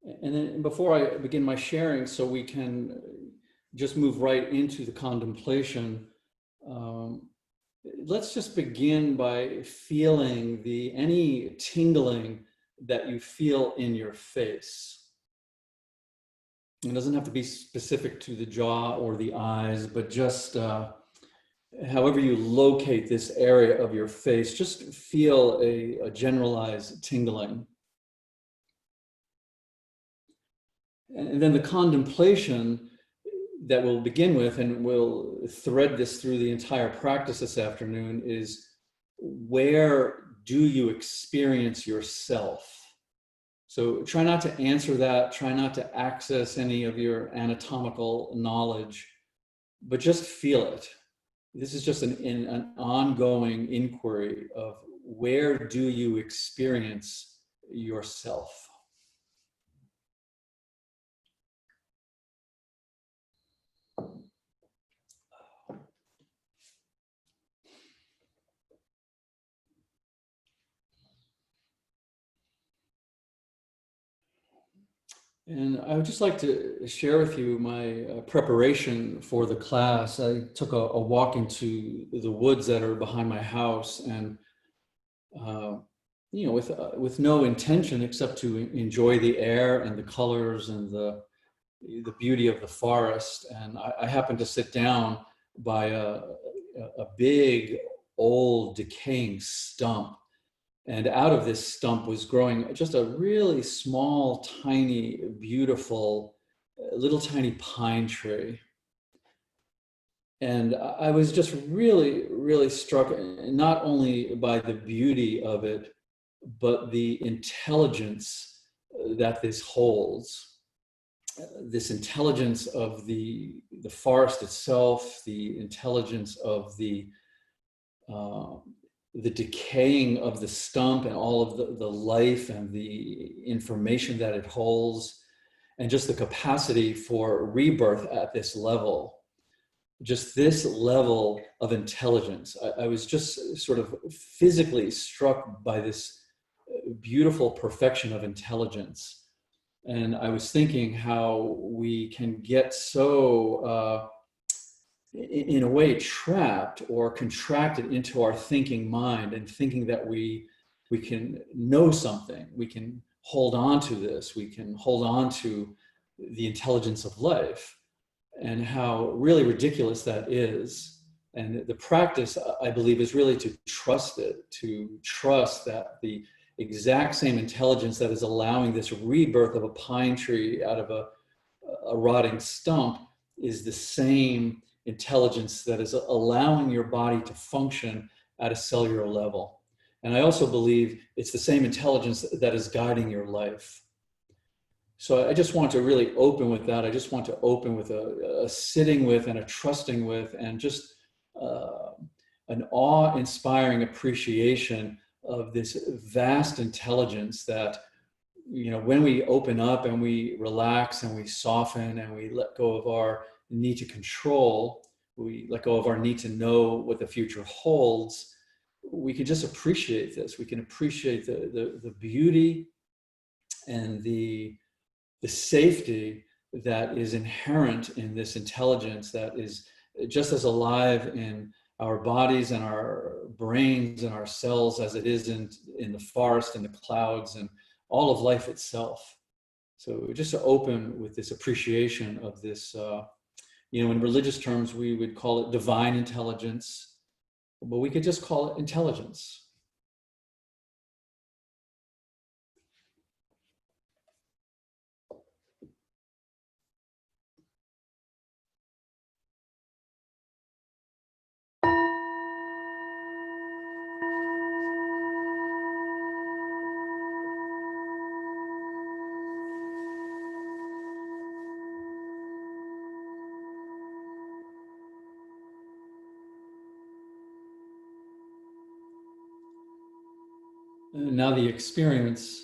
And then before I begin my sharing, so we can just move right into the contemplation, um, let's just begin by feeling any tingling that you feel in your face. It doesn't have to be specific to the jaw or the eyes, but just however you locate this area of your face, just feel a generalized tingling. And then the contemplation that we'll begin with, and we'll thread this through the entire practice this afternoon, is where do you experience yourself? So try not to answer that, try not to access any of your anatomical knowledge, but just feel it. This is just an ongoing inquiry of where do you experience yourself? And I would just like to share with you my preparation for the class. I took a walk into the woods that are behind my house, and with no intention except to enjoy the air and the colors and the beauty of the forest. And I happened to sit down by a big, old, decaying stump. And out of this stump was growing just a really small, tiny, beautiful, little tiny pine tree. And I was just really, really struck not only by the beauty of it, but the intelligence that this holds. This intelligence of the forest itself, the intelligence of the decaying of the stump and all of the life and the information that it holds, and just the capacity for rebirth at this level. Just this level of intelligence. I was just sort of physically struck by this beautiful perfection of intelligence. And I was thinking how we can get so, in a way, trapped or contracted into our thinking mind, and thinking that we can know something, we can hold on to this, we can hold on to the intelligence of life, and how really ridiculous that is. And the practice, I believe, is really to trust it, to trust that the exact same intelligence that is allowing this rebirth of a pine tree out of a rotting stump is the same intelligence that is allowing your body to function at a cellular level. And I also believe it's the same intelligence that is guiding your life. So I just want to really open with that. I just want to open with a sitting with and a trusting with, and just an awe-inspiring appreciation of this vast intelligence that, when we open up and we relax and we soften and we let go of our need to control, we let go of our need to know what the future holds, we can just appreciate this. We can appreciate the beauty and the safety that is inherent in this intelligence that is just as alive in our bodies and our brains and our cells as it is in the forest and the clouds and all of life itself. So just to open with this appreciation of this, in religious terms, we would call it divine intelligence, but we could just call it intelligence. And now the experience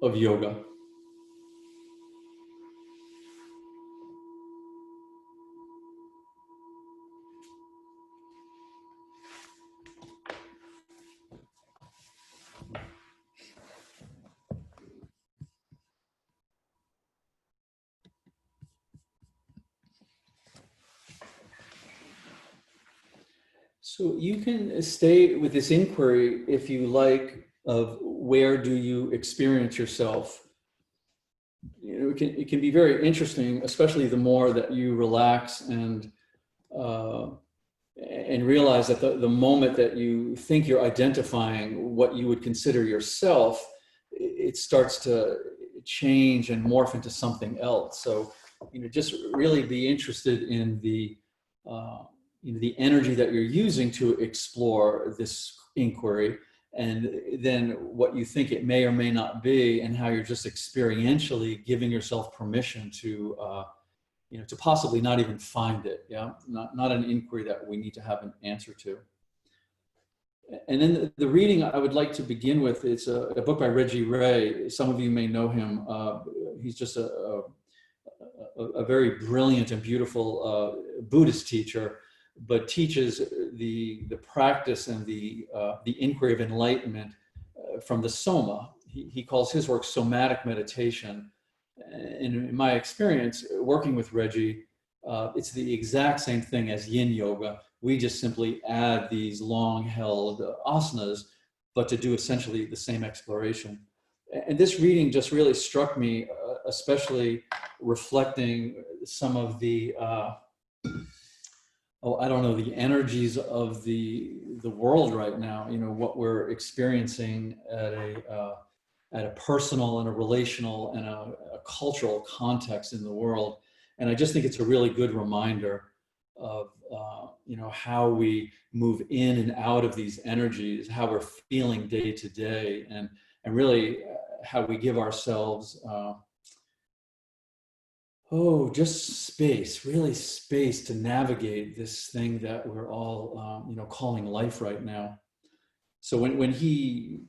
of yoga. So you can stay with this inquiry, if you like, of where do you experience yourself. It can be very interesting, especially the more that you relax uh, and realize that the moment that you think you're identifying what you would consider yourself, it starts to change and morph into something else. So, just really be interested in uh, the energy that you're using to explore this inquiry, and then what you think it may or may not be, and how you're just experientially giving yourself permission to possibly not even find it. Yeah, not an inquiry that we need to have an answer to. And then the reading I would like to begin with, it's a book by Reggie Ray. Some of you may know him. He's just a very brilliant and beautiful Buddhist teacher, but teaches the practice and the inquiry of enlightenment from the Soma. He calls his work somatic meditation. And in my experience, working with Reggie, it's the exact same thing as yin yoga. We just simply add these long-held asanas, but to do essentially the same exploration. And this reading just really struck me, especially reflecting some of the, I don't know, the energies of the world right now. What we're experiencing at a personal and a relational and a cultural context in the world. And I just think it's a really good reminder of how we move in and out of these energies, how we're feeling day to day, and really how we give ourselves just space, really space to navigate this thing that we're all calling life right now. So when he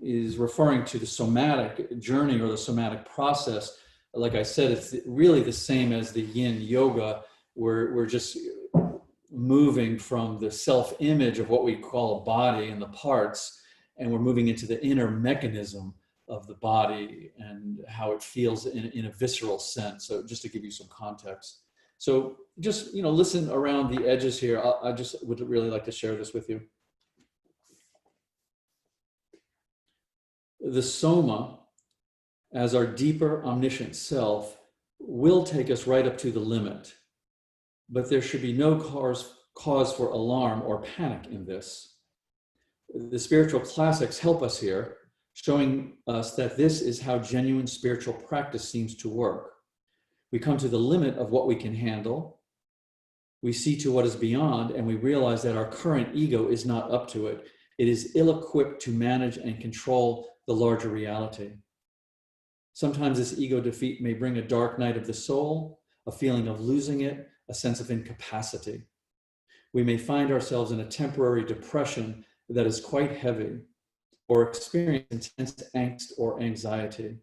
is referring to the somatic journey or the somatic process, like I said, it's really the same as the yin yoga. We're just moving from the self-image of what we call a body and the parts, and we're moving into the inner mechanism of the body and how it feels in a visceral sense. So just to give you some context. So just, listen around the edges here. I just would really like to share this with you. The Soma, as our deeper omniscient self, will take us right up to the limit. But there should be no cause for alarm or panic in this. The spiritual classics help us here, showing us that this is how genuine spiritual practice seems to work. We come to the limit of what we can handle. We see to what is beyond, and we realize that our current ego is not up to it. It is ill-equipped to manage and control the larger reality. Sometimes this ego defeat may bring a dark night of the soul, a feeling of losing it, a sense of incapacity. We may find ourselves in a temporary depression that is quite heavy, or experience intense angst or anxiety.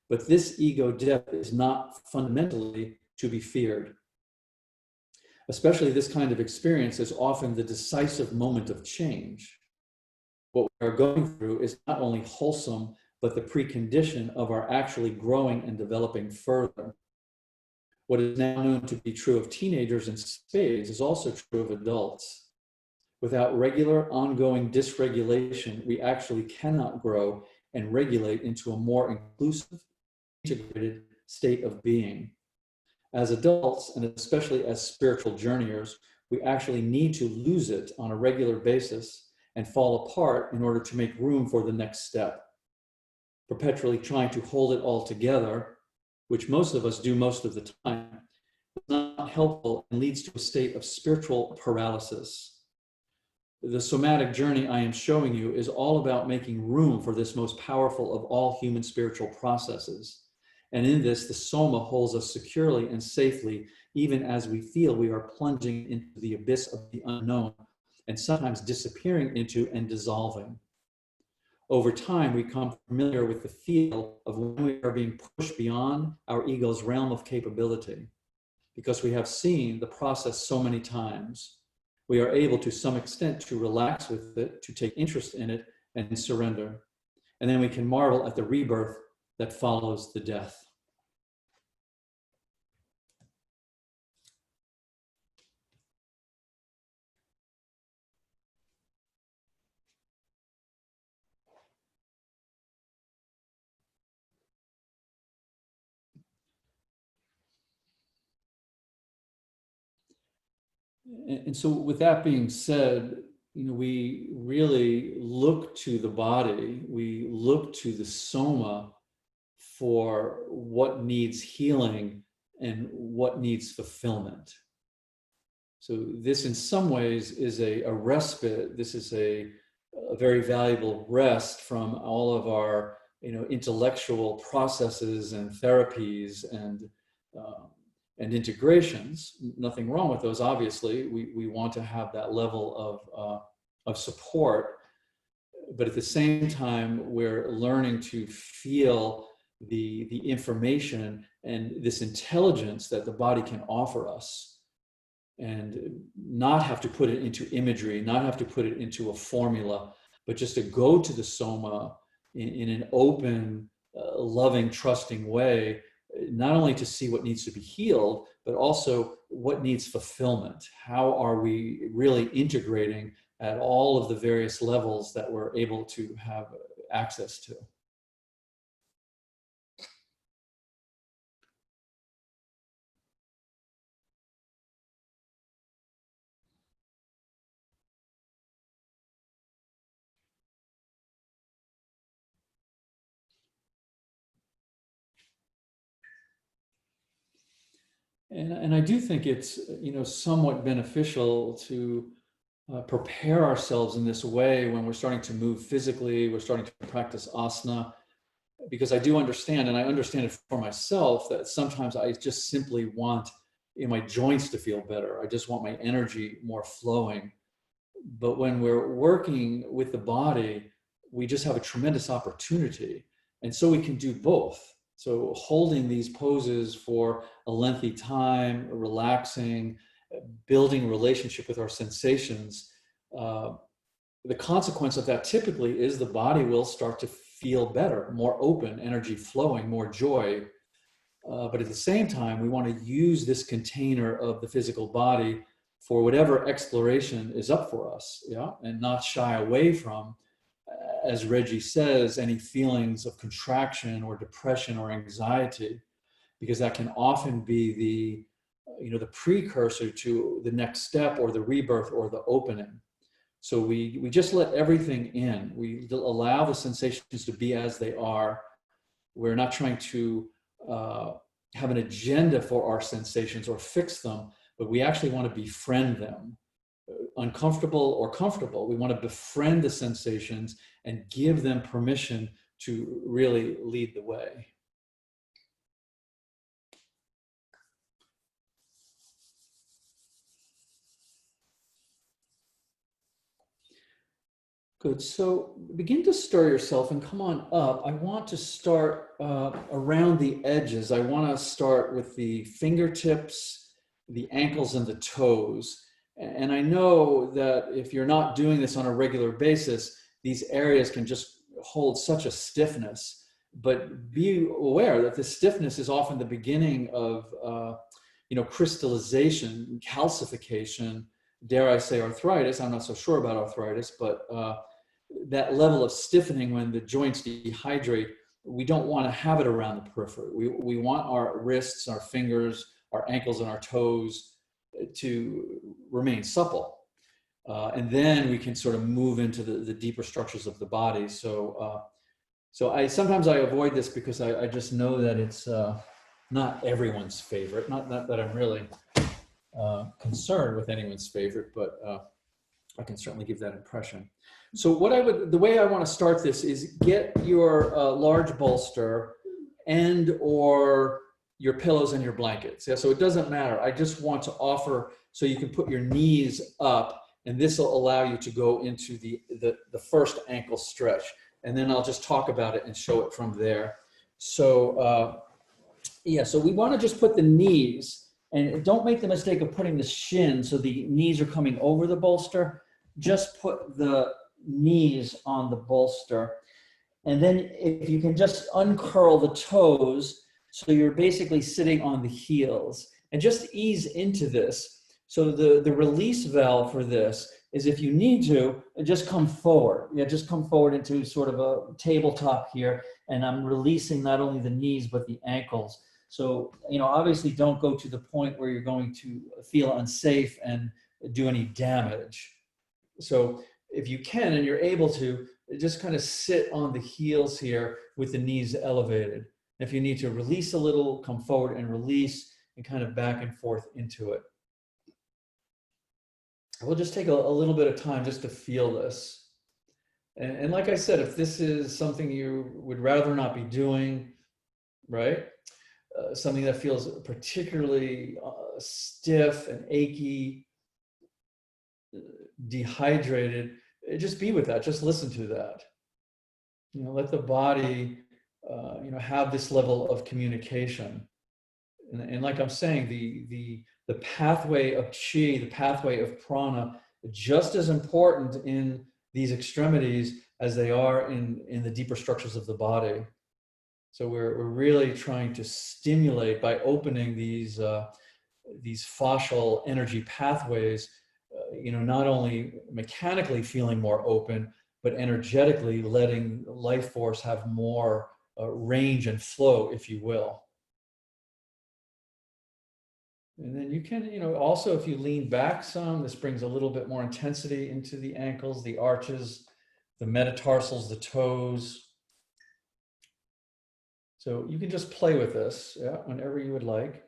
But this ego death is not fundamentally to be feared. Especially this kind of experience is often the decisive moment of change. What we are going through is not only wholesome, but the precondition of our actually growing and developing further. What is now known to be true of teenagers in spades is also true of adults. Without regular, ongoing dysregulation, we actually cannot grow and regulate into a more inclusive, integrated state of being. As adults, and especially as spiritual journeyers, we actually need to lose it on a regular basis and fall apart in order to make room for the next step. Perpetually trying to hold it all together, which most of us do most of the time, is not helpful and leads to a state of spiritual paralysis. The somatic journey I am showing you is all about making room for this most powerful of all human spiritual processes. And in this, the Soma holds us securely and safely, even as we feel we are plunging into the abyss of the unknown and sometimes disappearing into and dissolving. Over time, we become familiar with the feel of when we are being pushed beyond our ego's realm of capability. Because we have seen the process so many times, we are able to some extent to relax with it, to take interest in it, and surrender. And then we can marvel at the rebirth that follows the death. And so with that being said, we really look to the body, we look to the soma for what needs healing and what needs fulfillment. So this in some ways is a respite. This is a very valuable rest from all of our intellectual processes and therapies uh, and integrations. Nothing wrong with those, obviously. We want to have that level of support, but at the same time, we're learning to feel the information and this intelligence that the body can offer us, and not have to put it into imagery, not have to put it into a formula, but just to go to the soma in an open, loving, trusting way, not only to see what needs to be healed, but also what needs fulfillment. How are we really integrating at all of the various levels that we're able to have access to? And I do think it's somewhat beneficial to prepare ourselves in this way when we're starting to move physically, we're starting to practice asana, because I do understand, and I understand it for myself, that sometimes I just simply want my joints to feel better. I just want my energy more flowing. But when we're working with the body, we just have a tremendous opportunity. And so we can do both. So holding these poses for a lengthy time, relaxing, building relationship with our sensations, uh, the consequence of that typically is the body will start to feel better, more open, energy flowing, more joy. But at the same time, we want to use this container of the physical body for whatever exploration is up for us, yeah, and not shy away from, as Reggie says, any feelings of contraction or depression or anxiety, because that can often be the precursor to the next step or the rebirth or the opening. So we just let everything in. We allow the sensations to be as they are. We're not trying to have an agenda for our sensations or fix them, but we actually want to befriend them, uncomfortable or comfortable. We want to befriend the sensations and give them permission to really lead the way. Good. So begin to stir yourself and come on up. I want to start around the edges. I want to start with the fingertips, the ankles, and the toes. And I know that if you're not doing this on a regular basis, these areas can just hold such a stiffness. But be aware that the stiffness is often the beginning of crystallization, calcification, dare I say arthritis. I'm not so sure about arthritis, but that level of stiffening when the joints dehydrate, we don't want to have it around the periphery. We want our wrists, our fingers, our ankles, and our toes to remain supple. And then we can sort of move into the deeper structures of the body. So sometimes I avoid this because I just know that it's not everyone's favorite. Not that I'm really concerned with anyone's favorite, but I can certainly give that impression. So the way I want to start this is get your large bolster and or your pillows and your blankets. Yeah, so it doesn't matter. I just want to offer so you can put your knees up, and this will allow you to go into the first ankle stretch. And then I'll just talk about it and show it from there. So so we want to just put the knees, and don't make the mistake of putting the shin so the knees are coming over the bolster. Just put the knees on the bolster. And then if you can just uncurl the toes, so you're basically sitting on the heels, and just ease into this. So the release valve for this is, if you need to, just come forward. Yeah, just come forward into sort of a tabletop here, and I'm releasing not only the knees, but the ankles. So, obviously don't go to the point where you're going to feel unsafe and do any damage. So if you can and you're able to, just kind of sit on the heels here with the knees elevated. If you need to release a little, come forward and release, and kind of back and forth into it. We'll just take a little bit of time just to feel this. And like I said, if this is something you would rather not be doing, right? Something that feels particularly stiff and achy, dehydrated, just be with that. Just listen to that. Let the body, have this level of communication. And like I'm saying, the pathway of chi, the pathway of prana, just as important in these extremities as they are in the deeper structures of the body. So we're really trying to stimulate by opening these fascial energy pathways, not only mechanically feeling more open, but energetically letting life force have more range and flow, if you will. And then you can, also if you lean back some, this brings a little bit more intensity into the ankles, the arches, the metatarsals, the toes. So you can just play with this, whenever you would like.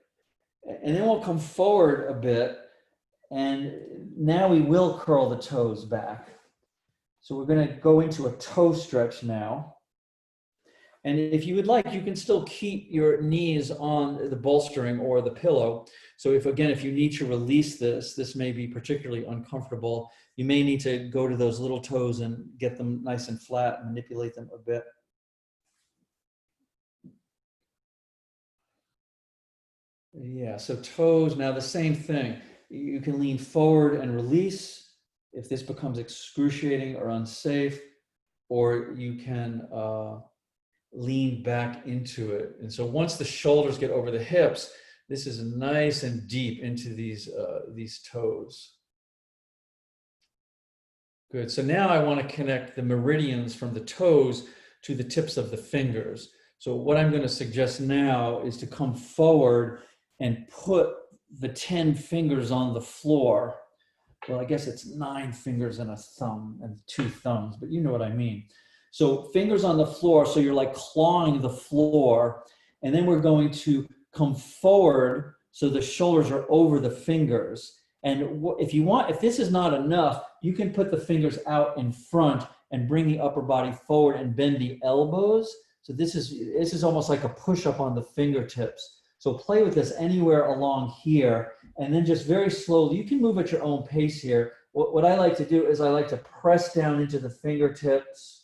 And then we'll come forward a bit, and now we will curl the toes back. So we're going to go into a toe stretch now. And if you would like, you can still keep your knees on the bolstering or the pillow. So if you need to release this may be particularly uncomfortable. You may need to go to those little toes and get them nice and flat, manipulate them a bit. Yeah, so toes, now the same thing. You can lean forward and release if this becomes excruciating or unsafe, or you can lean back into it. And so once the shoulders get over the hips, this is nice and deep into these toes. Good. So now I want to connect the meridians from the toes to the tips of the fingers. So what I'm going to suggest now is to come forward and put the 10 fingers on the floor. Well, I guess it's 9 fingers and a thumb and 2 thumbs, but you know what I mean. So fingers on the floor, so you're like clawing the floor, and then we're going to come forward so the shoulders are over the fingers. And if this is not enough, you can put the fingers out in front and bring the upper body forward and bend the elbows. So this is almost like a push-up on the fingertips. So play with this anywhere along here, and then just very slowly, you can move at your own pace here. What I like to do is I like to press down into the fingertips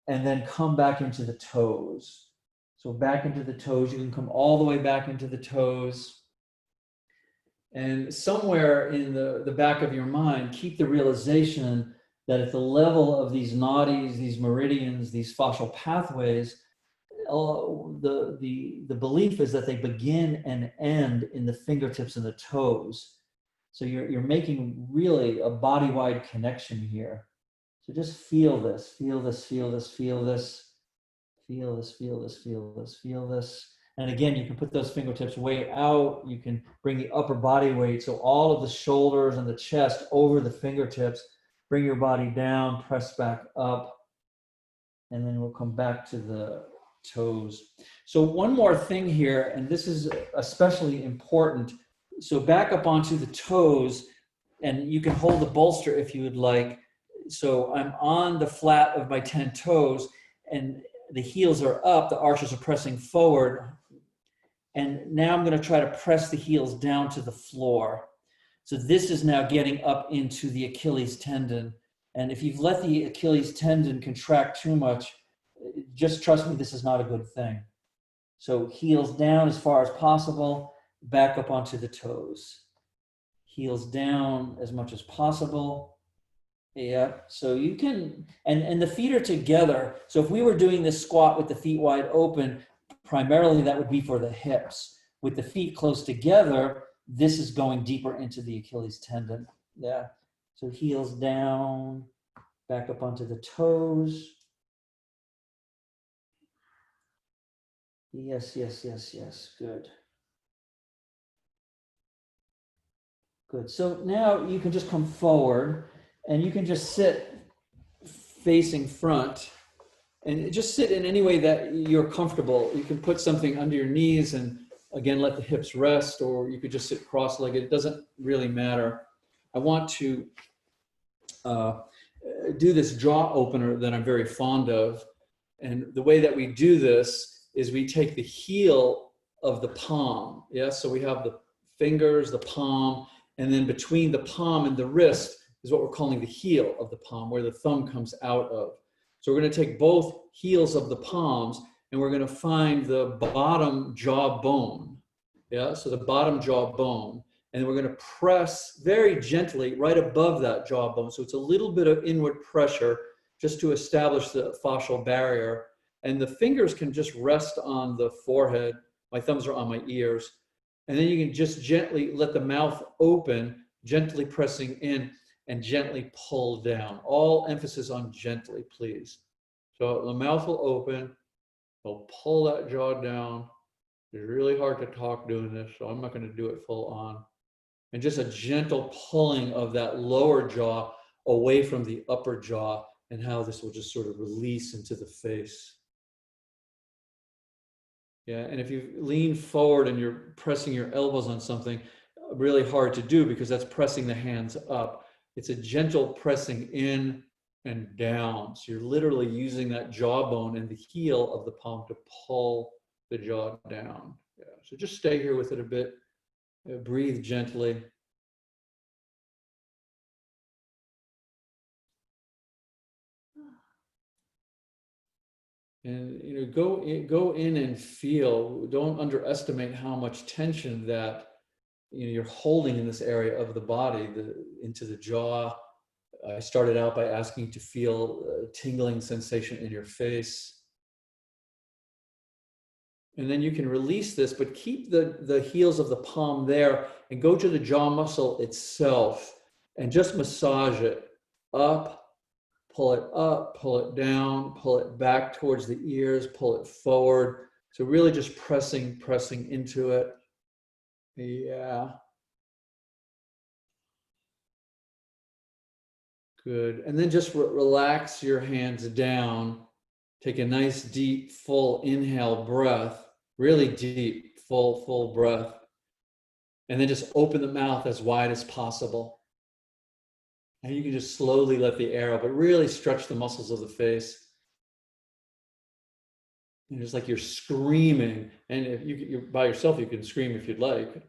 and then come back into the toes. So back into the toes, you can come all the way back into the toes. And somewhere in the back of your mind, keep the realization that at the level of these nadis, these meridians, these fascial pathways, the belief is that they begin and end in the fingertips and the toes. So you're making really a body-wide connection here. So just feel this, feel this, feel this, feel this, feel this, feel this, feel this, feel this. And again, you can put those fingertips way out. You can bring the upper body weight, so all of the shoulders and the chest over the fingertips. Bring your body down, press back up, and then we'll come back to the toes. So one more thing here, and this is especially important. So back up onto the toes, and you can hold the bolster if you would like. So I'm on the flat of my 10 toes, and the heels are up, the arches are pressing forward. And now I'm going to try to press the heels down to the floor. So this is now getting up into the Achilles tendon. And if you've let the Achilles tendon contract too much, just trust me, this is not a good thing. So heels down as far as possible, back up onto the toes. Heels down as much as possible. Yeah, so you can, and the feet are together. So if we were doing this squat with the feet wide open, primarily that would be for the hips. With the feet close together, this is going deeper into the Achilles tendon. Yeah, so heels down, back up onto the toes. Yes, yes, yes, yes, good. Good. So now you can just come forward and you can just sit facing front and just sit in any way that you're comfortable. You can put something under your knees and again, let the hips rest, or you could just sit cross-legged. It doesn't really matter. I want to uh, do this jaw opener that I'm very fond of. And the way that we do this is we take the heel of the palm. Yeah, so we have the fingers, the palm, and then between the palm and the wrist is what we're calling the heel of the palm, where the thumb comes out of. So we're going to take both heels of the palms and we're going to find the bottom jaw bone. Yeah, so the bottom jaw bone. And we're going to press very gently right above that jawbone. So it's a little bit of inward pressure just to establish the fascial barrier. And the fingers can just rest on the forehead. My thumbs are on my ears. And then you can just gently let the mouth open, gently pressing in and gently pull down. All emphasis on gently, please. So the mouth will open, we'll pull that jaw down. It's really hard to talk doing this, so I'm not going to do it full on. And just a gentle pulling of that lower jaw away from the upper jaw, and how this will just sort of release into the face. Yeah, and if you lean forward and you're pressing your elbows on something, really hard to do because that's pressing the hands up. It's a gentle pressing in and down. So you're literally using that jawbone and the heel of the palm to pull the jaw down. Yeah, so just stay here with it a bit. Breathe gently. And go in and feel. Don't underestimate how much tension that you're holding in this area of the body, into the jaw. I started out by asking you to feel a tingling sensation in your face. And then you can release this, but keep the heels of the palm there and go to the jaw muscle itself and just massage it up, pull it down, pull it back towards the ears, pull it forward. So really just pressing into it. Yeah. Good. And then just relax your hands down. Take a nice deep, full inhale breath. Really deep, full breath. And then just open the mouth as wide as possible. And you can just slowly let the air out, but really stretch the muscles of the face. And just like you're screaming. And if you're by yourself, you can scream if you'd like.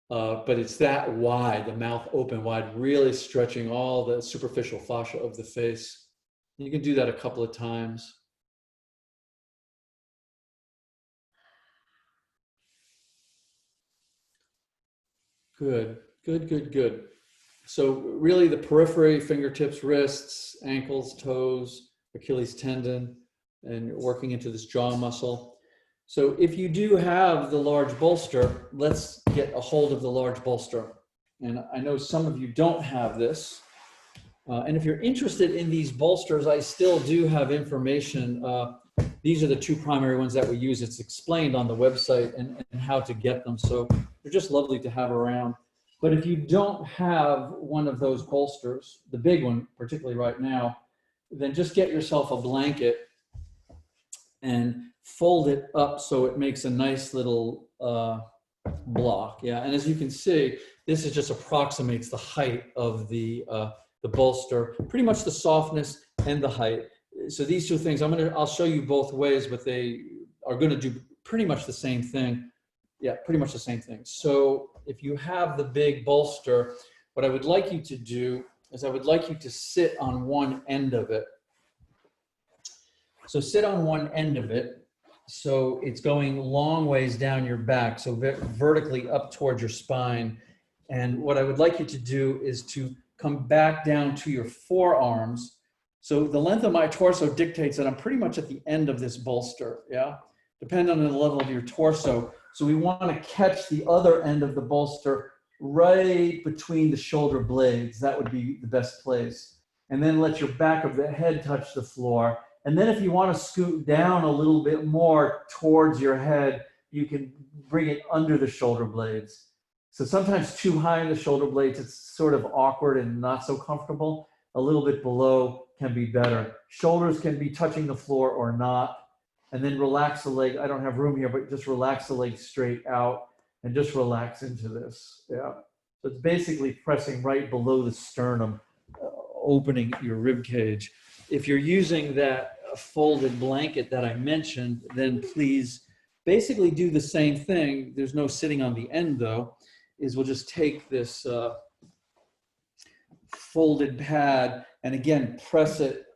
But it's that wide, the mouth open wide, really stretching all the superficial fascia of the face. You can do that a couple of times. Good. So really the periphery, fingertips, wrists, ankles, toes, Achilles tendon, and working into this jaw muscle. So if you do have the large bolster, let's get a hold of the large bolster. And I know some of you don't have this. And if you're interested in these bolsters, I still do have information. These are the two primary ones that we use. It's explained on the website and how to get them. So they're just lovely to have around. But if you don't have one of those bolsters, the big one, particularly right now, then just get yourself a blanket and fold it up so it makes a nice little block. Yeah, and as you can see, this is just approximates the height of the bolster, pretty much the softness and the height. So these two things, I'll show you both ways, but they are going to do pretty much the same thing. Yeah, pretty much the same thing. So if you have the big bolster, what I would like you to do is I would like you to sit on one end of it. So sit on one end of it. So it's going long ways down your back, so vertically up towards your spine. And what I would like you to do is to come back down to your forearms. So the length of my torso dictates that I'm pretty much at the end of this bolster, yeah? Depending on the level of your torso. So we want to catch the other end of the bolster right between the shoulder blades. That would be the best place. And then let your back of the head touch the floor. And then if you want to scoot down a little bit more towards your head, you can bring it under the shoulder blades. So sometimes too high in the shoulder blades, it's sort of awkward and not so comfortable. A little bit below can be better. Shoulders can be touching the floor or not. And then relax the leg. I don't have room here, but just relax the leg straight out and just relax into this. Yeah. So it's basically pressing right below the sternum, opening your rib cage. If you're using that folded blanket that I mentioned, then please basically do the same thing. There's no sitting on the end though, is we'll just take this folded pad and again, place it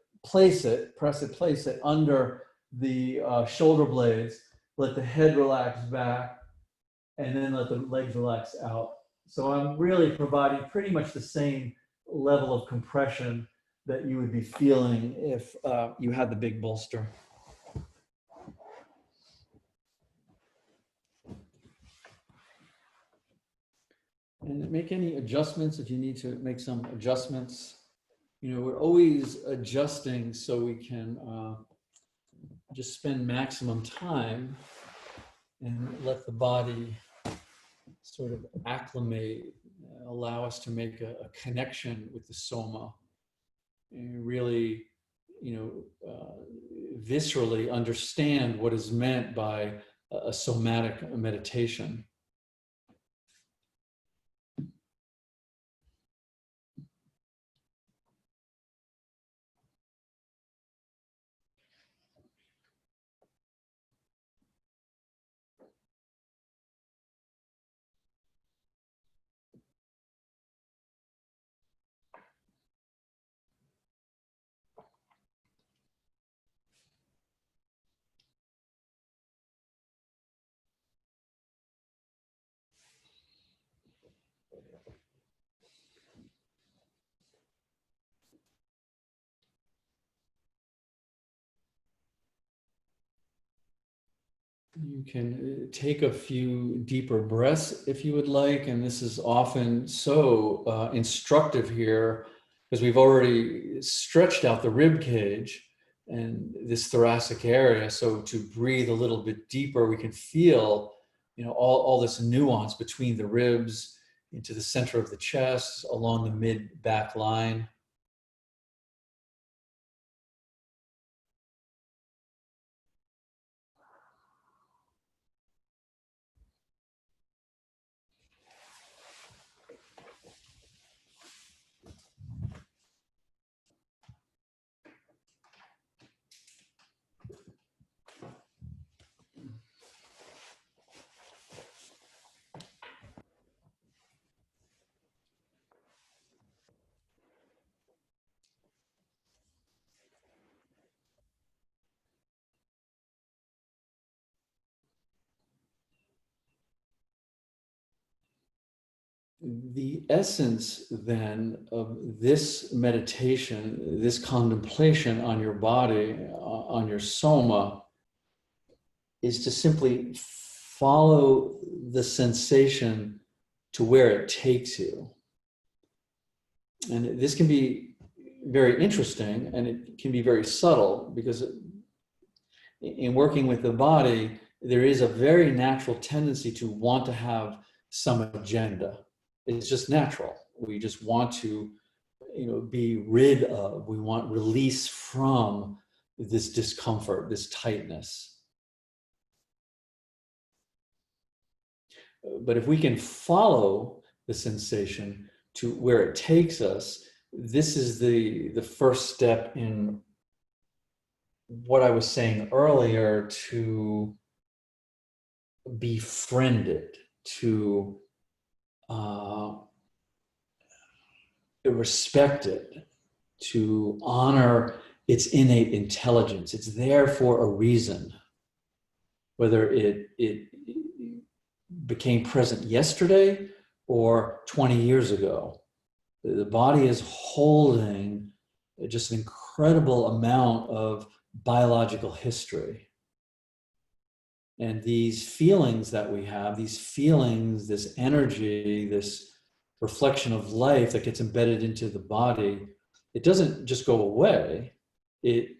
under the shoulder blades, let the head relax back, and then let the legs relax out. So I'm really providing pretty much the same level of compression that you would be feeling if you had the big bolster. And make any adjustments if you need to make some adjustments. You know, we're always adjusting so we can just spend maximum time and let the body sort of acclimate, allow us to make a connection with the soma and really, viscerally understand what is meant by a somatic meditation. You can take a few deeper breaths if you would like, and this is often so instructive here because we've already stretched out the rib cage and this thoracic area. So to breathe a little bit deeper, we can feel, all this nuance between the ribs into the center of the chest, along the mid-back line. The essence then of this meditation, this contemplation on your body, on your soma, is to simply follow the sensation to where it takes you. And this can be very interesting and it can be very subtle because in working with the body, there is a very natural tendency to want to have some agenda. It's just natural. We just want to, be rid of, we want release from this discomfort, this tightness. But if we can follow the sensation to where it takes us, this is the first step in what I was saying earlier, to befriend it, to respect it, to honor its innate intelligence. It's there for a reason. Whether it became present yesterday or 20 years ago, the body is holding just an incredible amount of biological history. And these feelings that we have, these feelings, this energy, this reflection of life that gets embedded into the body, it doesn't just go away, it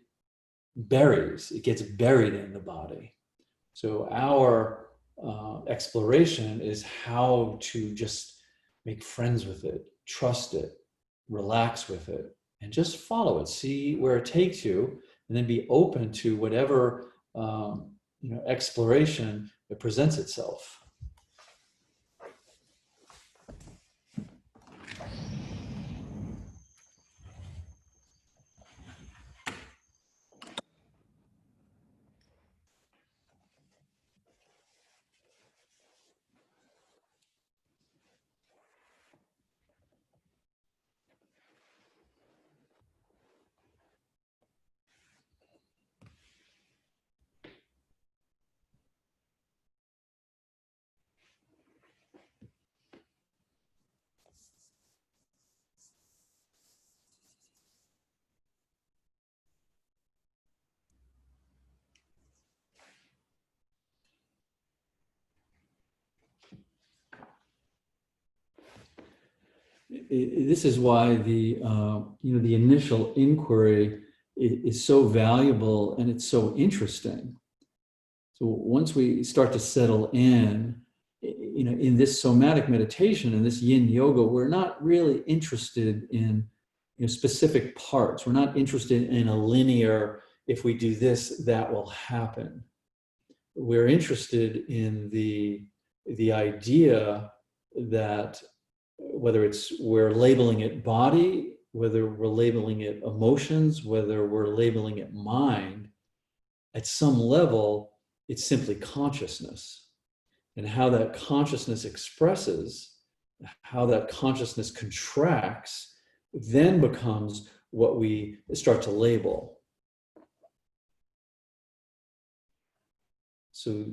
gets buried in the body. So our exploration is how to just make friends with it, trust it, relax with it, and just follow it. See where it takes you, and then be open to whatever exploration that presents itself. This is why the initial inquiry is so valuable, and it's so interesting. So once we start to settle in, in this somatic meditation and this yin yoga, we're not really interested in specific parts. We're not interested in a linear, if we do this, that will happen. We're interested in the idea that whether we're labeling it body, whether we're labeling it emotions, whether we're labeling it mind, at some level, it's simply consciousness. And how that consciousness expresses, how that consciousness contracts, then becomes what we start to label. So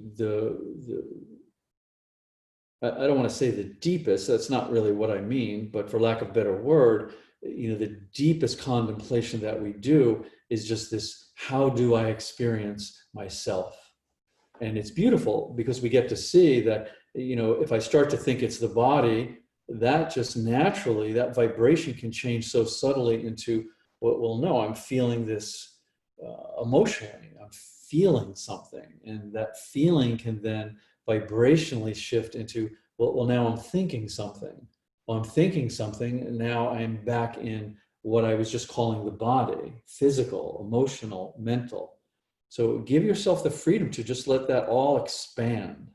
I don't want to say the deepest, that's not really what I mean, but for lack of a better word, the deepest contemplation that we do is just this: how do I experience myself? And it's beautiful because we get to see that, if I start to think it's the body, that just naturally, that vibration can change so subtly into, well, no, I'm feeling this emotionally, I'm feeling something. And that feeling can then vibrationally shift into, well, now I'm thinking something. Well, I'm thinking something, and now I'm back in what I was just calling the body: physical, emotional, mental. So give yourself the freedom to just let that all expand.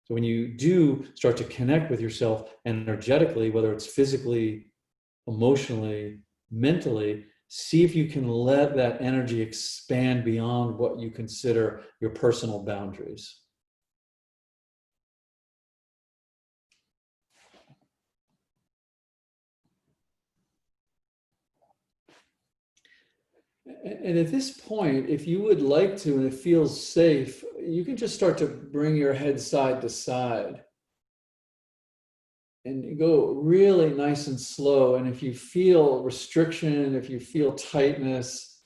So when you do start to connect with yourself energetically, whether it's physically, emotionally, mentally, see if you can let that energy expand beyond what you consider your personal boundaries. And at this point, if you would like to, and it feels safe, you can just start to bring your head side to side and go really nice and slow. And if you feel restriction, if you feel tightness,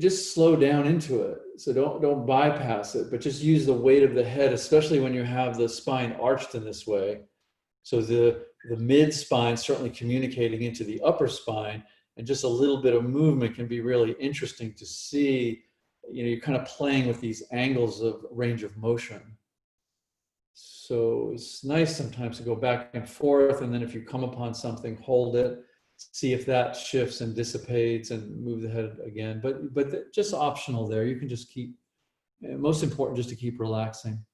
just slow down into it. So don't bypass it, but just use the weight of the head, especially when you have the spine arched in this way. So the mid spine certainly communicating into the upper spine, and just a little bit of movement can be really interesting to see. You're kind of playing with these angles of range of motion. So it's nice sometimes to go back and forth, and then if you come upon something, hold it, see if that shifts and dissipates, and move the head again. But just optional there. You can just keep, most important, just to keep relaxing.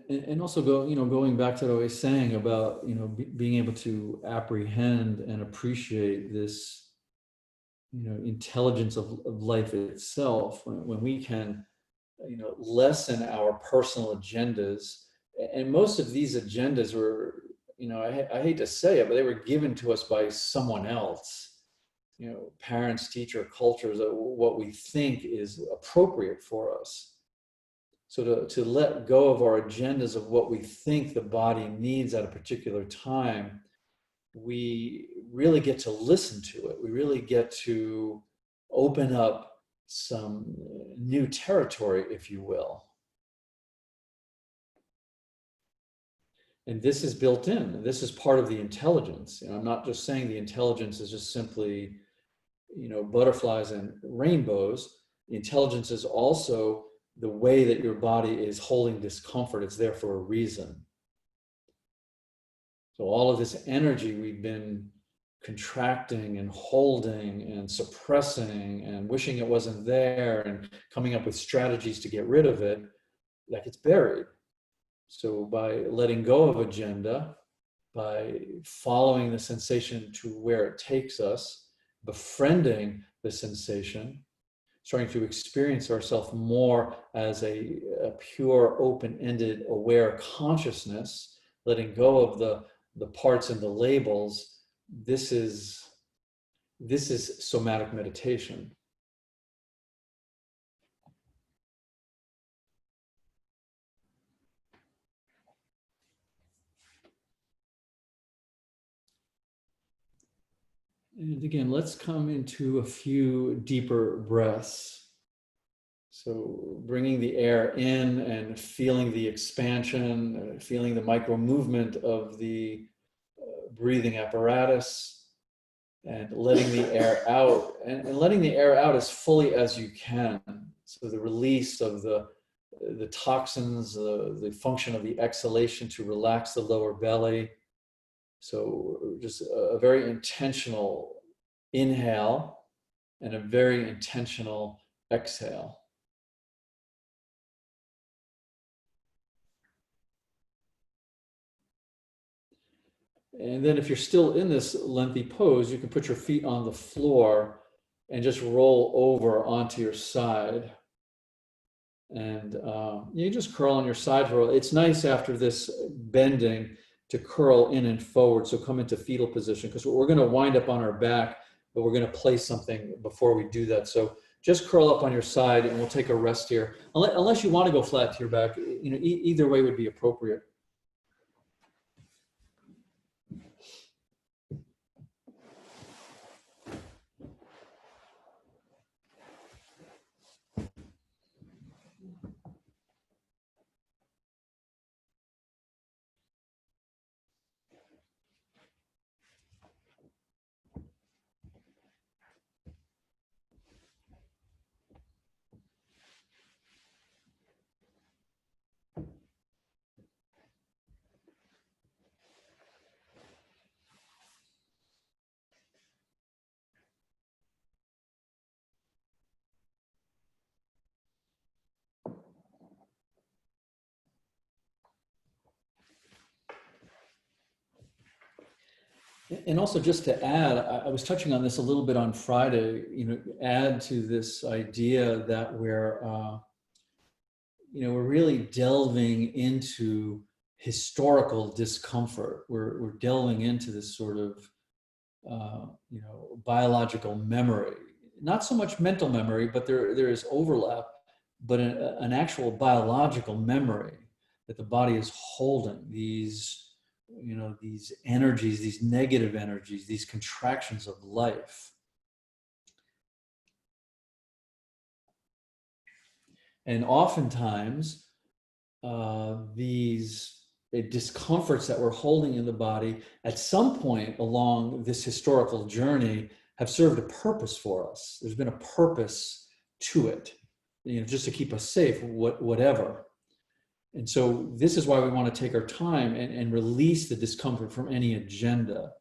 And also going back to what I was saying about, being able to apprehend and appreciate this, intelligence of life itself, when we can, lessen our personal agendas. And most of these agendas are I hate to say it, but they were given to us by someone else. Parents, teacher, cultures, what we think is appropriate for us. So to let go of our agendas of what we think the body needs at a particular time, we really get to listen to it. We really get to open up some new territory, if you will. And this is built in. This is part of the intelligence. I'm not just saying the intelligence is just simply, butterflies and rainbows. The intelligence is also the way that your body is holding discomfort. It's there for a reason. So all of this energy we've been contracting and holding and suppressing and wishing it wasn't there and coming up with strategies to get rid of it, like it's buried. So by letting go of agenda, by following the sensation to where it takes us, befriending the sensation, starting to experience ourselves more as a pure, open-ended, aware consciousness, letting go of the parts and the labels, this is somatic meditation. And again, let's come into a few deeper breaths. So bringing the air in and feeling the expansion, feeling the micro movement of the breathing apparatus, and letting the air out, and letting the air out as fully as you can. So the release of the toxins, the function of the exhalation to relax the lower belly. So just a very intentional inhale and a very intentional exhale. And then if you're still in this lengthy pose, you can put your feet on the floor and just roll over onto your side. And you just curl on your side for a while. It's nice after this bending to curl in and forward. So come into fetal position, because we're going to wind up on our back, but we're going to place something before we do that. So just curl up on your side and we'll take a rest here. Unless you want to go flat to your back, either way would be appropriate. And also, just to add, I was touching on this a little bit on Friday, add to this idea that we're really delving into historical discomfort. We're delving into this sort of, biological memory. Not so much mental memory, but there is overlap, but an actual biological memory that the body is holding, these energies, these negative energies, these contractions of life. And oftentimes, these discomforts that we're holding in the body at some point along this historical journey have served a purpose for us. There's been a purpose to it, just to keep us safe, whatever. And so this is why we want to take our time and release the discomfort from any agenda,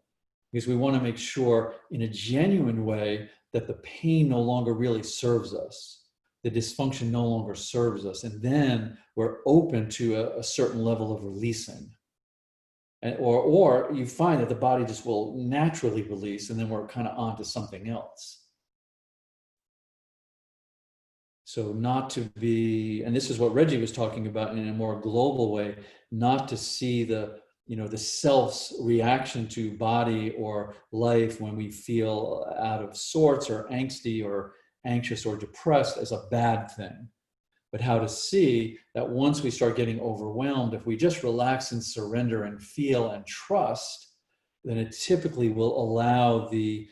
because we want to make sure in a genuine way that the pain no longer really serves us. The dysfunction no longer serves us. And then we're open to a certain level of releasing. Or you find that the body just will naturally release, and then we're kind of on to something else. So not to be, and this is what Reggie was talking about in a more global way, not to see the the self's reaction to body or life when we feel out of sorts or angsty or anxious or depressed as a bad thing. But how to see that once we start getting overwhelmed, if we just relax and surrender and feel and trust, then it typically will allow the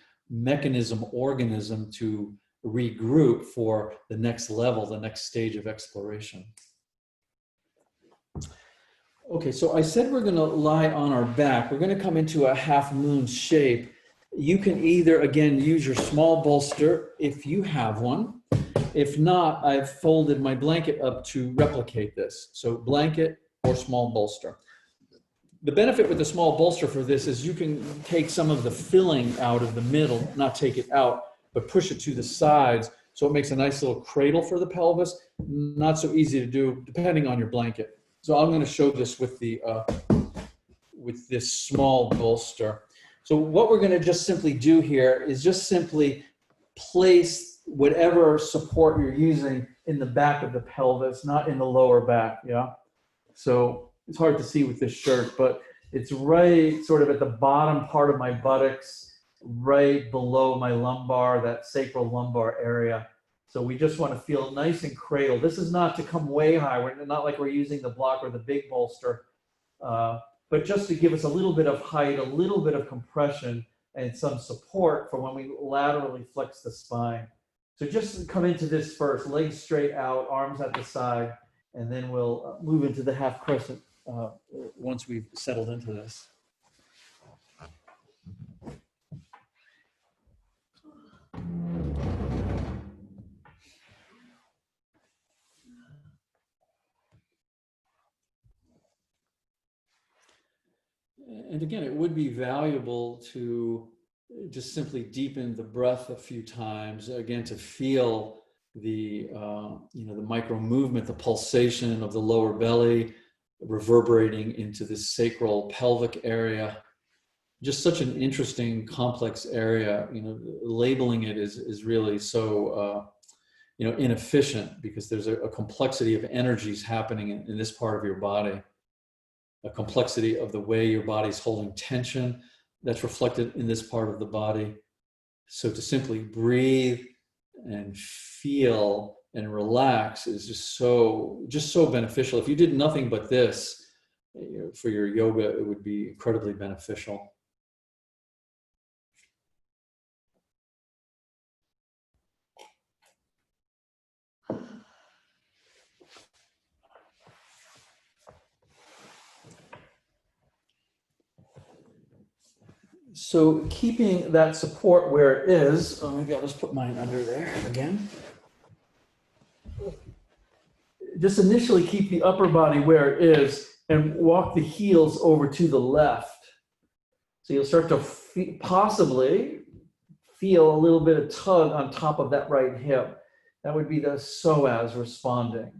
organism to regroup for the next level, the next stage of exploration. Okay, so I said we're going to lie on our back. We're going to come into a half moon shape. You can either, again, use your small bolster if you have one. If not, I've folded my blanket up to replicate this. So blanket or small bolster. The benefit with the small bolster for this is you can take some of the filling out of the middle, not take it out, but push it to the sides. So it makes a nice little cradle for the pelvis. Not so easy to do depending on your blanket. So I'm going to show this with this small bolster. So what we're going to just simply do here is just simply place whatever support you're using in the back of the pelvis, not in the lower back, yeah? So it's hard to see with this shirt, but it's right sort of at the bottom part of my buttocks, right below my lumbar, that sacral lumbar area. So we just want to feel nice and cradled. This is not to come way high. We're not like we're using the block or the big bolster, but just to give us a little bit of height, a little bit of compression, and some support for when we laterally flex the spine. So just come into this first, legs straight out, arms at the side, and then we'll move into the half crescent once we've settled into this. And again, it would be valuable to just simply deepen the breath a few times, again, to feel the micro movement, the pulsation of the lower belly reverberating into this sacral pelvic area. Just such an interesting, complex area. Labeling it is really so inefficient, because there's a complexity of energies happening in this part of your body. A complexity of the way your body's holding tension that's reflected in this part of the body. So to simply breathe and feel and relax is just so beneficial. If you did nothing but this for your yoga, it would be incredibly beneficial. So keeping that support where it is, maybe I'll just put mine under there again. Just initially keep the upper body where it is and walk the heels over to the left. So you'll start to possibly feel a little bit of tug on top of that right hip. That would be the psoas responding.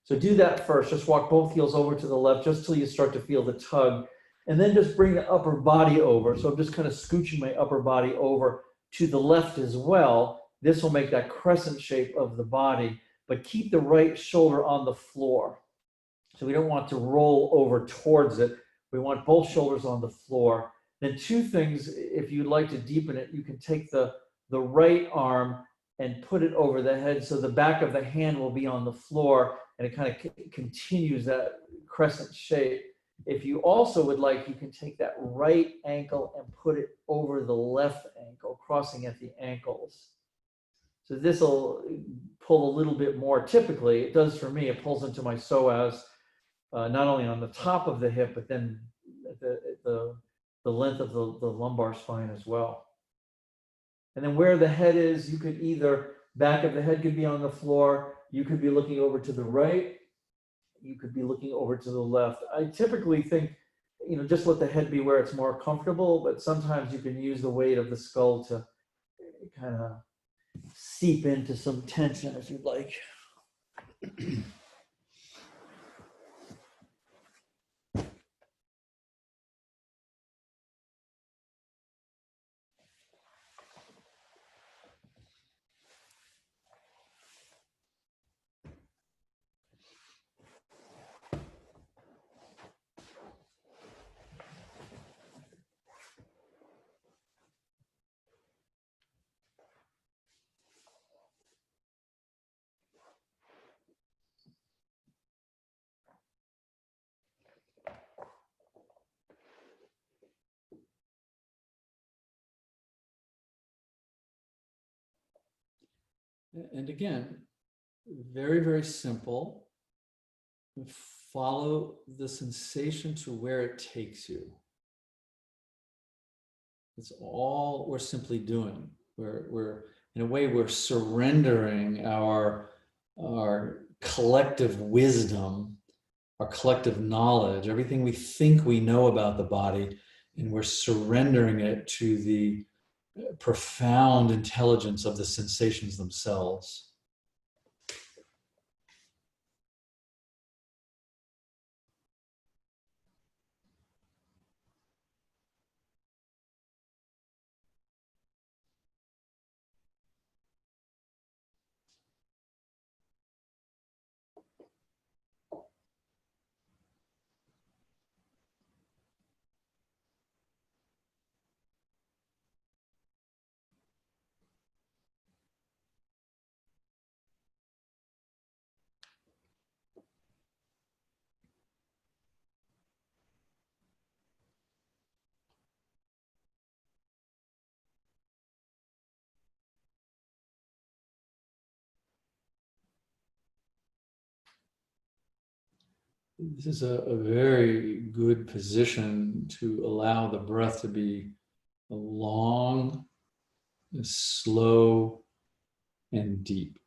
So do that first. Just walk both heels over to the left just till you start to feel the tug. And then just bring the upper body over. So I'm just kind of scooching my upper body over to the left as well. This will make that crescent shape of the body, but keep the right shoulder on the floor. So we don't want to roll over towards it. We want both shoulders on the floor. Then two things, if you'd like to deepen it, you can take the right arm and put it over the head, so the back of the hand will be on the floor, and it kind of continues that crescent shape. If you also would like, you can take that right ankle and put it over the left ankle, crossing at the ankles. So this will pull a little bit more. Typically, it does for me, it pulls into my psoas, not only on the top of the hip, but then at the length of the lumbar spine as well. And then where the head is, you could either, back of the head could be on the floor, you could be looking over to the right, you could be looking over to the left. I typically think, just let the head be where it's more comfortable, but sometimes you can use the weight of the skull to kind of seep into some tension if you'd like. And again, very, very simple. Follow the sensation to where it takes you. It's all we're simply doing. We're in a way, we're surrendering our collective wisdom, our collective knowledge, everything we think we know about the body, and we're surrendering it to the profound intelligence of the sensations themselves. This is a very good position to allow the breath to be long, slow, and deep.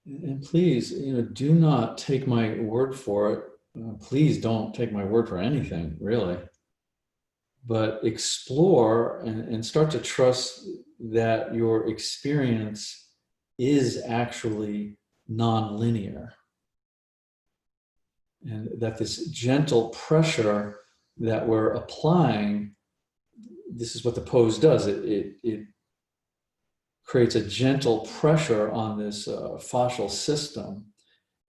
And please, do not take my word for it. Please don't take my word for anything, really. But explore and start to trust that your experience is actually non-linear. And that this gentle pressure that we're applying, this is what the pose does. It creates a gentle pressure on this fascial system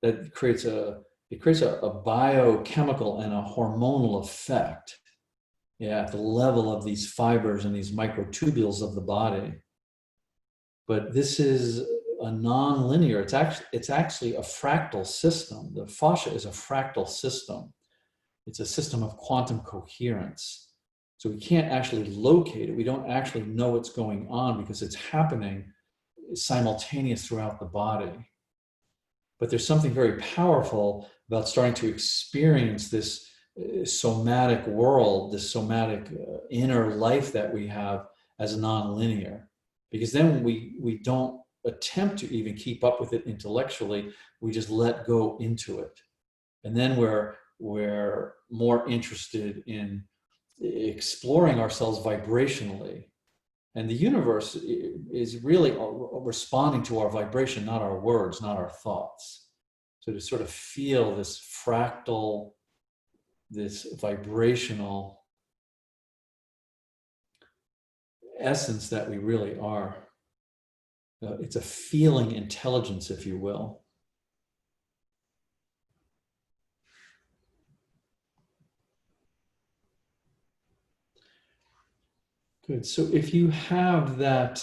that creates a biochemical and a hormonal effect, at the level of these fibers and these microtubules of the body. But this is a non-linear. It's actually a fractal system. The fascia is a fractal system. It's a system of quantum coherence. So we can't actually locate it. We don't actually know what's going on because it's happening simultaneous throughout the body. But there's something very powerful about starting to experience this somatic world, this somatic inner life that we have as non-linear. Because then we don't attempt to even keep up with it intellectually. We just let go into it. And then we're more interested in exploring ourselves vibrationally. And the universe is really responding to our vibration, not our words, not our thoughts. So to sort of feel this fractal, this vibrational essence that we really are. It's a feeling intelligence, if you will. Good. So if you have that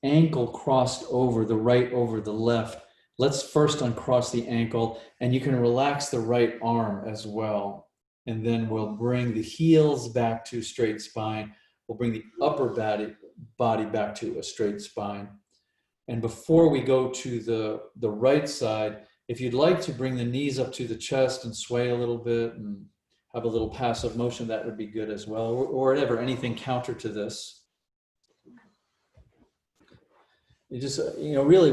ankle crossed over, the right over the left, Let's first uncross the ankle, and you can relax the right arm as well. And then we'll bring the heels back to straight spine. We'll bring the upper body back to a straight spine. And before we go to the right side, if you'd like to bring the knees up to the chest and sway a little bit and have a little passive motion, that would be good as well, or whatever, anything counter to this. You just, really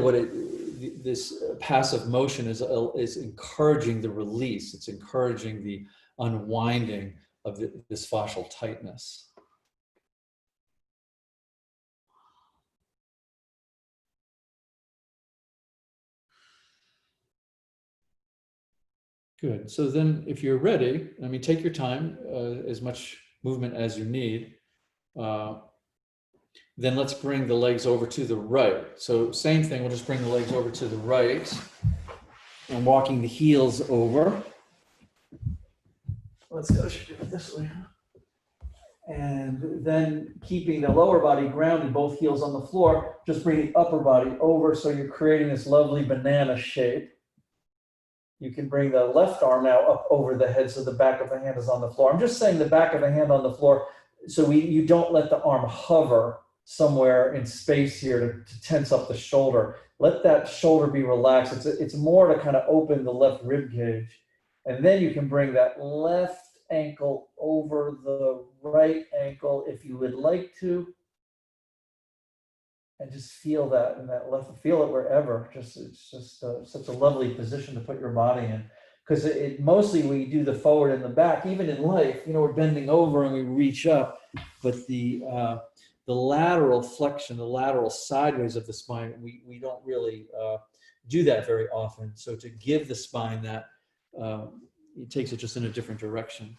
this passive motion is encouraging the release. It's encouraging the unwinding of this fascial tightness. Good. So then if you're ready, take your time, as much movement as you need. Then let's bring the legs over to the right. So same thing, we'll just bring the legs over to the right and walking the heels over. Let's go this way. And then keeping the lower body grounded, both heels on the floor, just bring the upper body over so you're creating this lovely banana shape. You can bring the left arm now up over the head so the back of the hand is on the floor. I'm just saying the back of the hand on the floor so you don't let the arm hover somewhere in space here to tense up the shoulder. Let that shoulder be relaxed. It's more to kind of open the left rib cage. And then you can bring that left ankle over the right ankle if you would like to. And just feel that in that left, feel it wherever. It's just such a lovely position to put your body in. Because it mostly we do the forward and the back, even in life, we're bending over and we reach up, but the lateral flexion, the lateral sideways of the spine, we don't really do that very often. So to give the spine that, it takes it just in a different direction.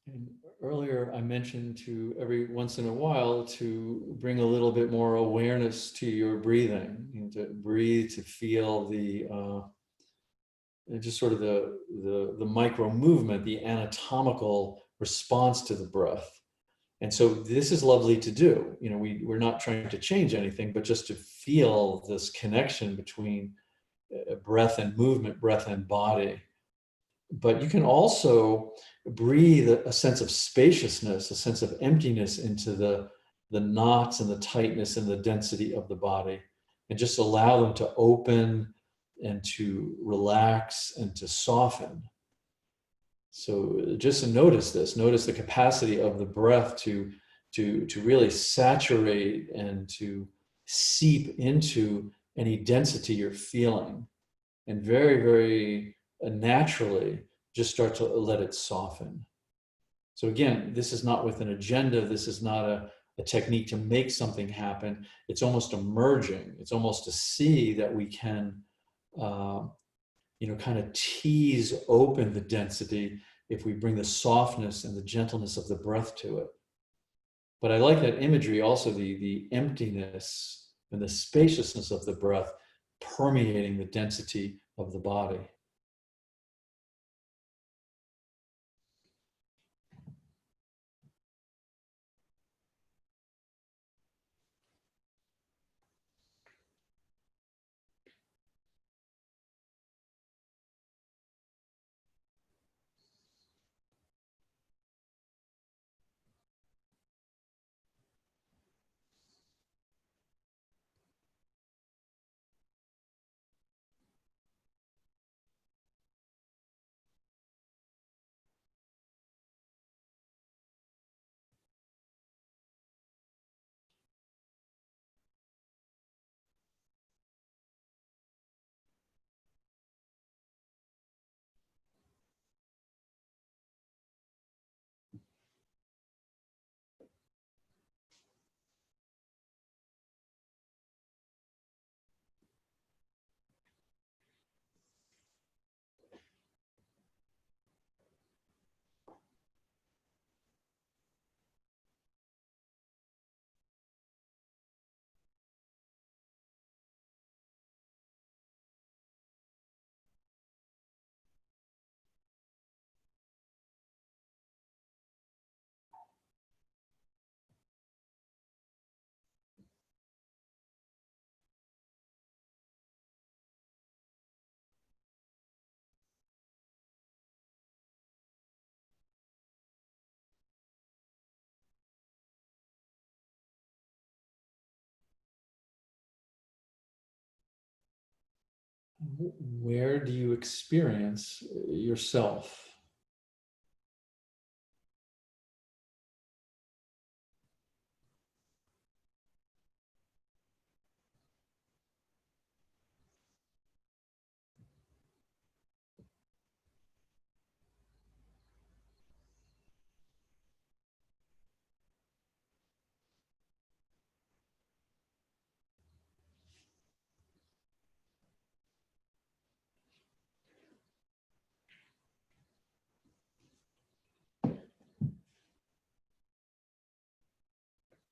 And earlier, I mentioned to every once in a while to bring a little bit more awareness to your breathing, to breathe, to feel the just sort of the micro movement, the anatomical response to the breath. And so this is lovely to do. We're not trying to change anything, but just to feel this connection between breath and movement, breath and body. But you can also breathe a sense of spaciousness, a sense of emptiness into the knots and the tightness and the density of the body, and just allow them to open and to relax and to soften. So just notice this, notice the capacity of the breath to really saturate and to seep into any density you're feeling, and very, very naturally just start to let it soften. So again, this is not with an agenda. This is not a technique to make something happen. It's almost emerging. It's almost to see that we can, kind of tease open the density if we bring the softness and the gentleness of the breath to it. But I like that imagery also, the emptiness and the spaciousness of the breath permeating the density of the body. Where do you experience yourself?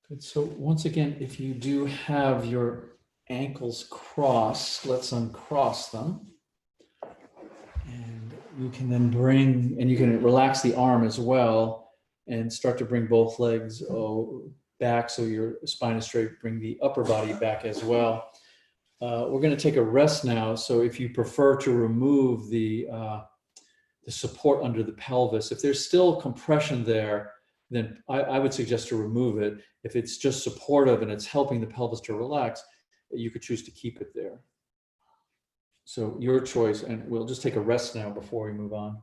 Good. So once again, if you do have your ankles crossed, let's uncross them. And you can then bring, and you can relax the arm as well and start to bring both legs back so your spine is straight. Bring the upper body back as well. We're going to take a rest now. So if you prefer to remove the support under the pelvis, if there's still compression there, then I would suggest to remove it. If it's just supportive and it's helping the pelvis to relax, you could choose to keep it there. So your choice, and we'll just take a rest now before we move on.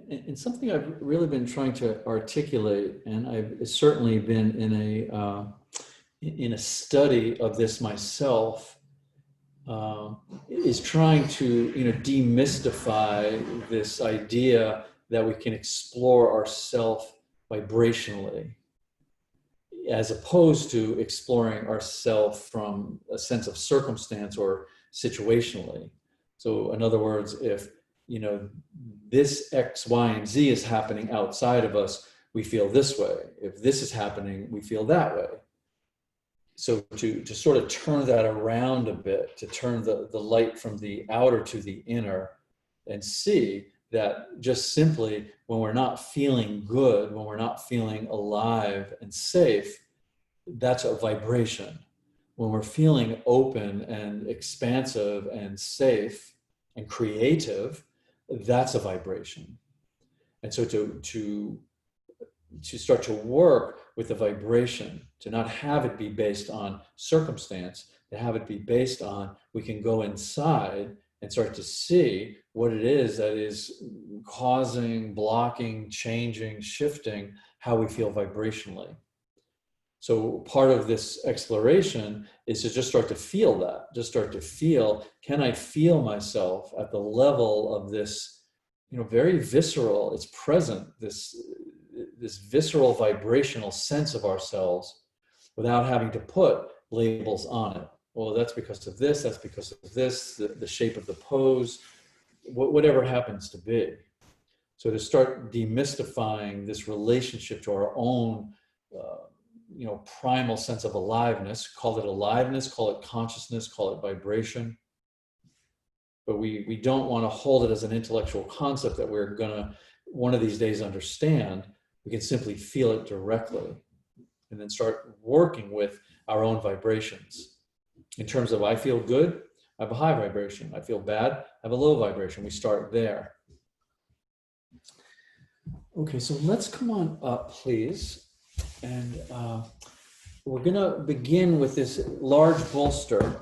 And something I've really been trying to articulate, and I've certainly been in a study of this myself, is trying to demystify this idea that we can explore ourself vibrationally, as opposed to exploring ourself from a sense of circumstance or situationally. So, in other words, if this X, Y, and Z is happening outside of us, we feel this way. If this is happening, we feel that way. So to sort of turn that around a bit, to turn the light from the outer to the inner, and see that just simply when we're not feeling good, when we're not feeling alive and safe, that's a vibration. When we're feeling open and expansive and safe and creative, that's a vibration. And so to start to work with the vibration, to not have it be based on circumstance, to have it be based on, we can go inside and start to see what it is that is causing, blocking, changing, shifting how we feel vibrationally. So part of this exploration is to just start to feel that, just start to feel, can I feel myself at the level of this, very visceral, it's present, this visceral vibrational sense of ourselves without having to put labels on it. Well, that's because of this, that's because of this, the shape of the pose, whatever happens to be. So to start demystifying this relationship to our own primal sense of aliveness, call it consciousness, call it vibration. But we don't want to hold it as an intellectual concept that we're going to one of these days understand. We can simply feel it directly and then start working with our own vibrations. In terms of I feel good, I have a high vibration. I feel bad, I have a low vibration. We start there. Okay, so let's come on up, please. And we're going to begin with this large bolster.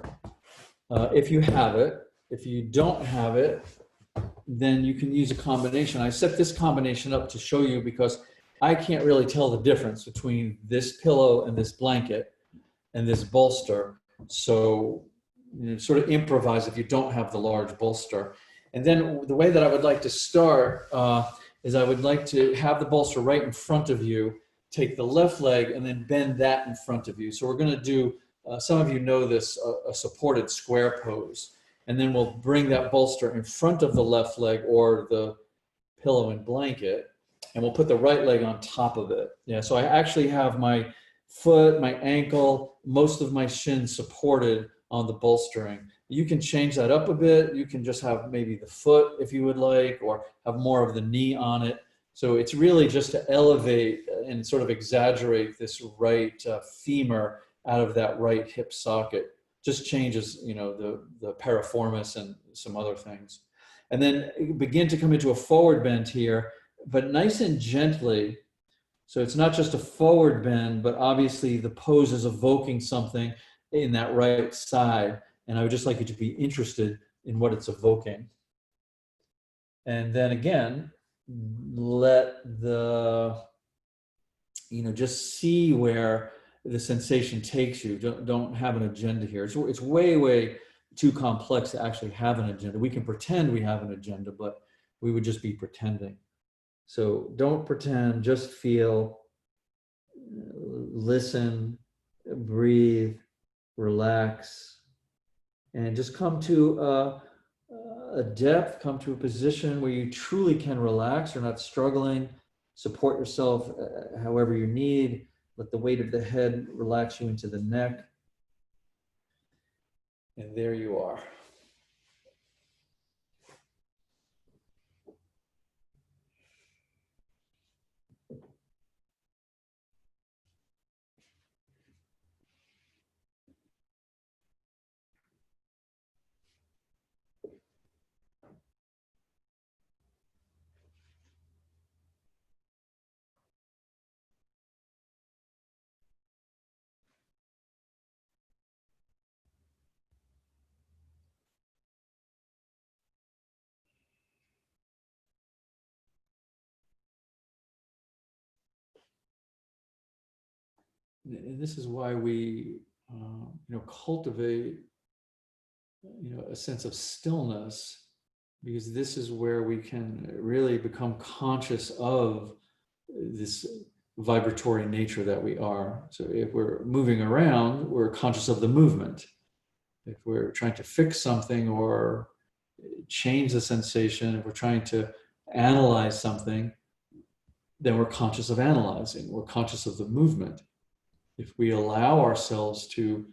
if you have it. If you don't have it, then you can use a combination. I set this combination up to show you because I can't really tell the difference between this pillow and this blanket and this bolster. So sort of improvise if you don't have the large bolster. And then the way that I would like to start is I would like to have the bolster right in front of you, take the left leg and then bend that in front of you. So we're going to do, some of you know this, a supported square pose. And then we'll bring that bolster in front of the left leg or the pillow and blanket, and we'll put the right leg on top of it. Yeah, so I actually have my foot, my ankle, most of my shin supported on the bolstering. You can change that up a bit. You can just have maybe the foot if you would like, or have more of the knee on it. So it's really just to elevate and sort of exaggerate this right femur out of that right hip socket. Just changes, the piriformis and some other things. And then begin to come into a forward bend here, but nice and gently. So it's not just a forward bend, but obviously the pose is evoking something in that right side. And I would just like you to be interested in what it's evoking. And then again, let just see where the sensation takes you. Don't have an agenda here. It's way, way too complex to actually have an agenda. We can pretend we have an agenda, but we would just be pretending. So don't pretend, just feel, listen, breathe, relax, and just come to a depth, come to a position where you truly can relax. You're not struggling. Support yourself however you need. Let the weight of the head relax you into the neck. And there you are. And this is why we, cultivate, a sense of stillness, because this is where we can really become conscious of this vibratory nature that we are. So if we're moving around, we're conscious of the movement. If we're trying to fix something or change the sensation, if we're trying to analyze something, then we're conscious of analyzing. We're conscious of the movement. If we allow ourselves to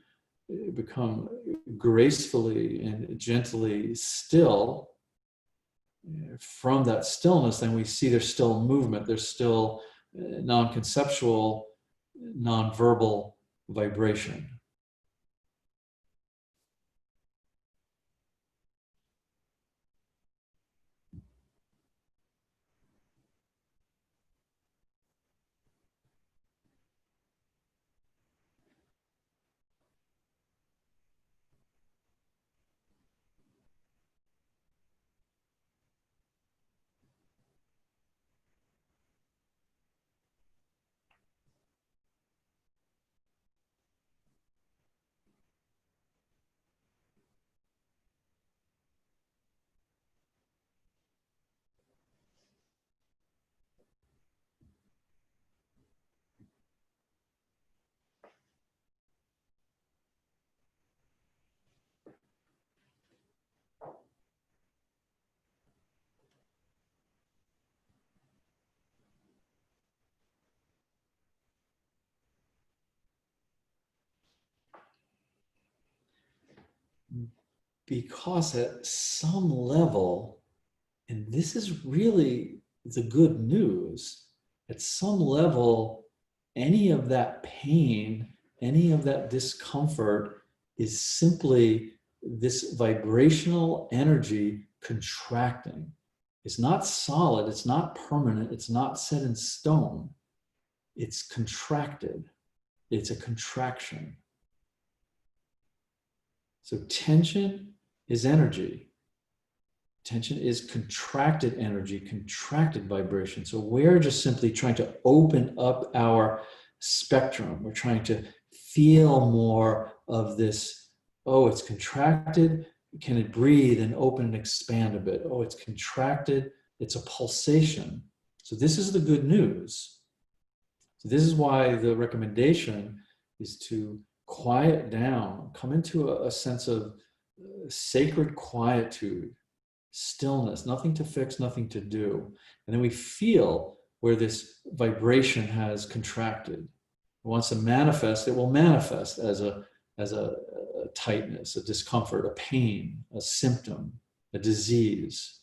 become gracefully and gently still, from that stillness, then we see there's still movement, there's still non-conceptual, non-verbal vibration. Because at some level, and this is really the good news, at some level, any of that pain, any of that discomfort is simply this vibrational energy contracting. It's not solid, it's not permanent, it's not set in stone. It's contracted. It's a contraction. So tension is energy. Tension is contracted energy, contracted vibration. So we're just simply trying to open up our spectrum. We're trying to feel more of this. Oh, it's contracted. Can it breathe and open and expand a bit? Oh, it's contracted. It's a pulsation. So this is the good news. So this is why the recommendation is to quiet down, come into a sense of sacred quietude, stillness, nothing to fix, nothing to do. And then we feel where this vibration has contracted. It wants to manifest, it will manifest as a tightness, a discomfort, a pain, a symptom, a disease.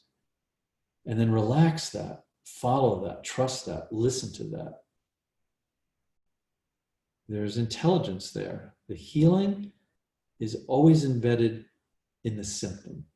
And then relax that, follow that, trust that, listen to that. There's intelligence there. The healing is always embedded in the symptom.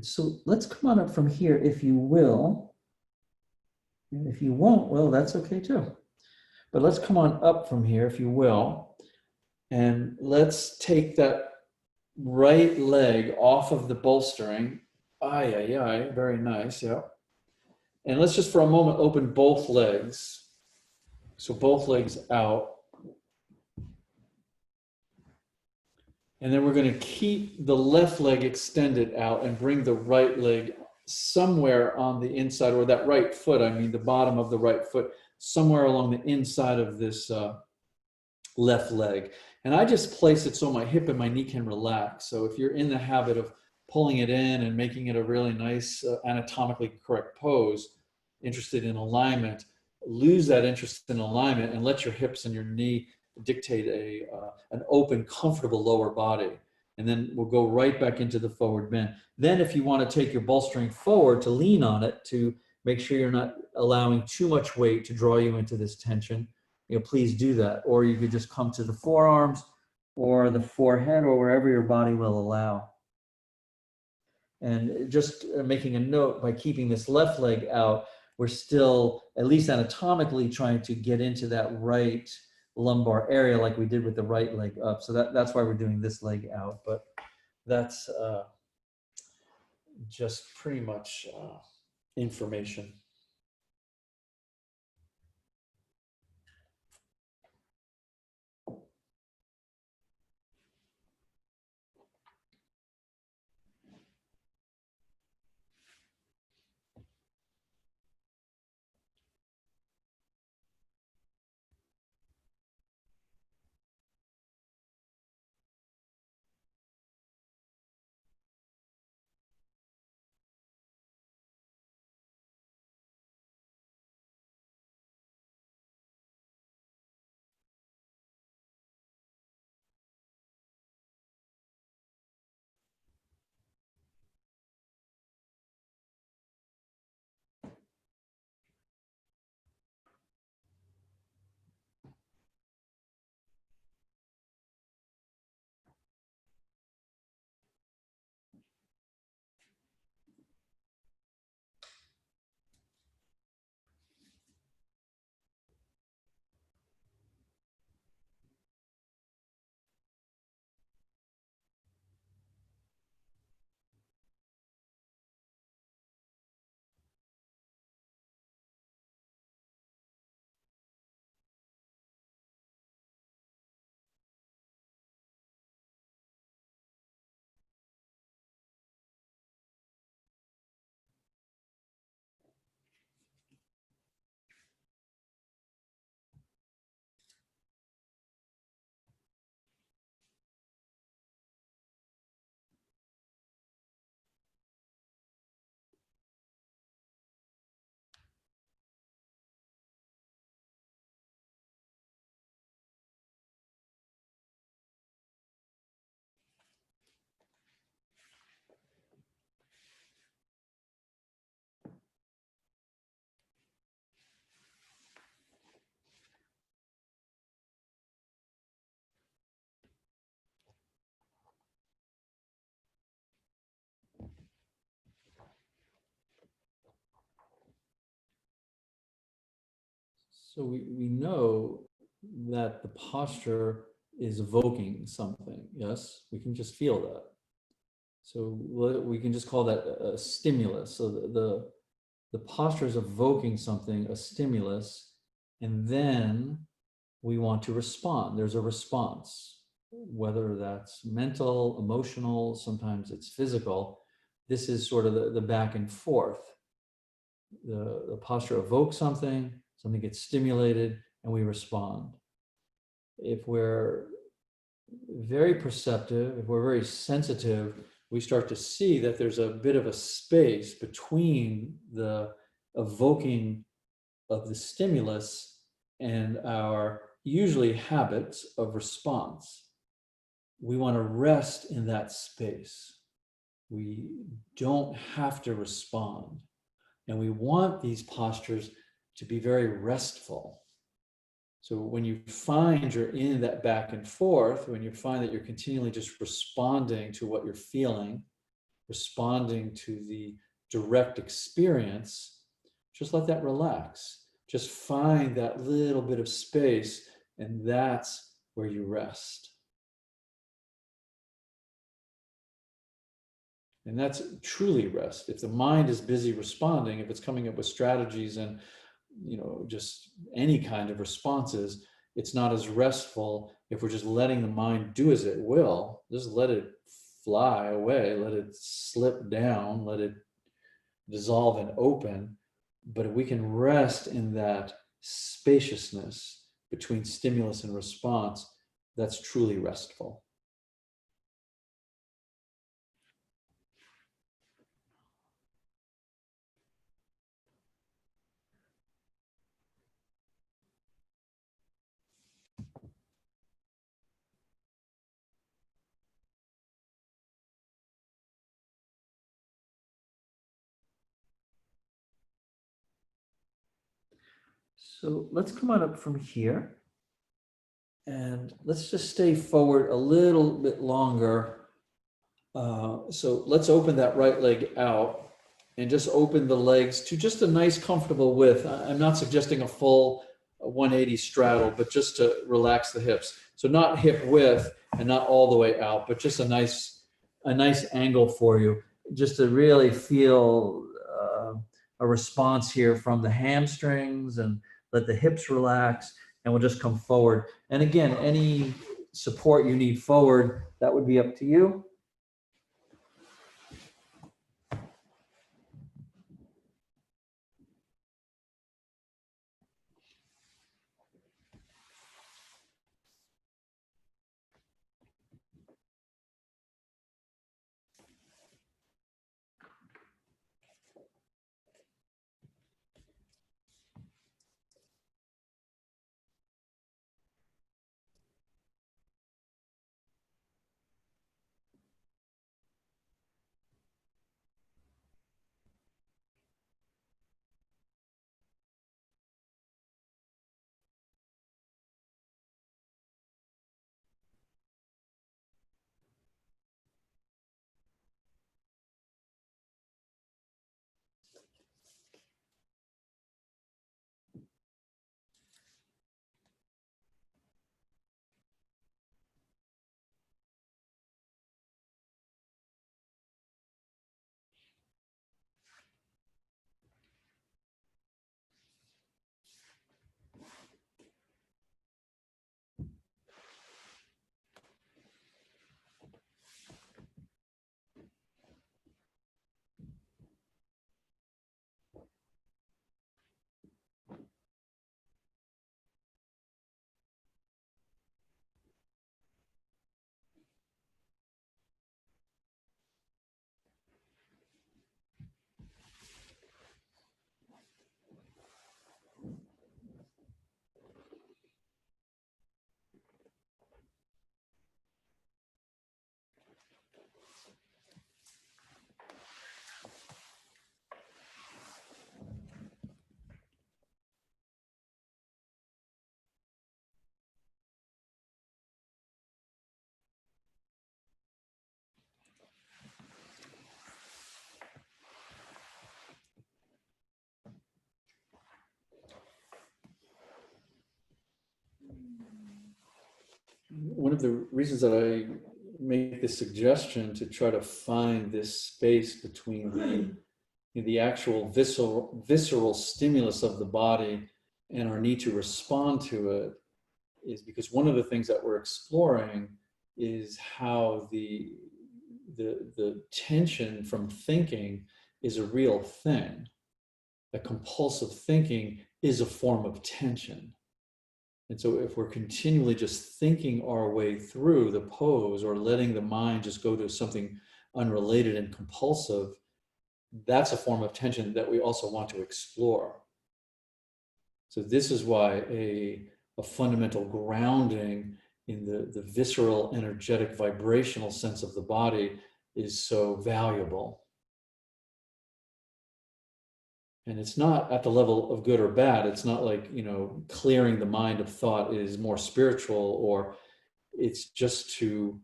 So let's come on up from here if you will. And if you won't, well, that's okay too. But let's come on up from here if you will. And let's take that right leg off of the bolstering. Aye, aye, aye, very nice, yeah. And let's just for a moment open both legs. So both legs out. And then we're going to keep the left leg extended out and bring the right leg somewhere on the inside, or that right foot, I mean the bottom of the right foot, somewhere along the inside of this left leg. And I just place it so my hip and my knee can relax. So if you're in the habit of pulling it in and making it a really nice anatomically correct pose, interested in alignment, lose that interest in alignment and let your hips and your knee dictate an open, comfortable lower body. And then we'll go right back into the forward bend. Then if you want to take your bolstering forward to lean on it to make sure you're not allowing too much weight to draw you into this tension, please do that. Or you could just come to the forearms or the forehead or wherever your body will allow. And just making a note, by keeping this left leg out, we're still, at least anatomically, trying to get into that right lumbar area like we did with the right leg up. So that's why we're doing this leg out. But that's just pretty much information. So we know that the posture is evoking something. Yes, we can just feel that. So we can just call that a stimulus. So the posture is evoking something, a stimulus, and then we want to respond. There's a response, whether that's mental, emotional, sometimes it's physical. This is sort of the back and forth. The posture evokes something, something gets stimulated, and we respond. If we're very perceptive, if we're very sensitive, we start to see that there's a bit of a space between the evoking of the stimulus and our usually habits of response. We want to rest in that space. We don't have to respond. And we want these postures to be very restful. So when you find you're in that back and forth, when you find that you're continually just responding to what you're feeling, responding to the direct experience, just let that relax. Just find that little bit of space, and that's where you rest. And that's truly rest. If the mind is busy responding, if it's coming up with strategies and just any kind of responses, it's not as restful. If we're just letting the mind do as it will, just let it fly away, let it slip down, let it dissolve and open. But if we can rest in that spaciousness between stimulus and response, that's truly restful. So let's come on up from here. And let's just stay forward a little bit longer. So let's open that right leg out and just open the legs to just a nice comfortable width. I'm not suggesting a full 180 straddle, but just to relax the hips. So not hip width and not all the way out, but just a nice angle for you, just to really feel a response here from the hamstrings, and let the hips relax, and we'll just come forward. And again, any support you need forward, that would be up to you. one of the reasons that I make this suggestion to try to find this space between the actual visceral stimulus of the body and our need to respond to it is because one of the things that we're exploring is how the tension from thinking is a real thing. That compulsive thinking is a form of tension. And so if we're continually just thinking our way through the pose or letting the mind just go to something unrelated and compulsive, that's a form of tension that we also want to explore. So this is why a fundamental grounding in the visceral, energetic, vibrational sense of the body is so valuable. And it's not at the level of good or bad. It's not like, clearing the mind of thought is more spiritual, or it's just to,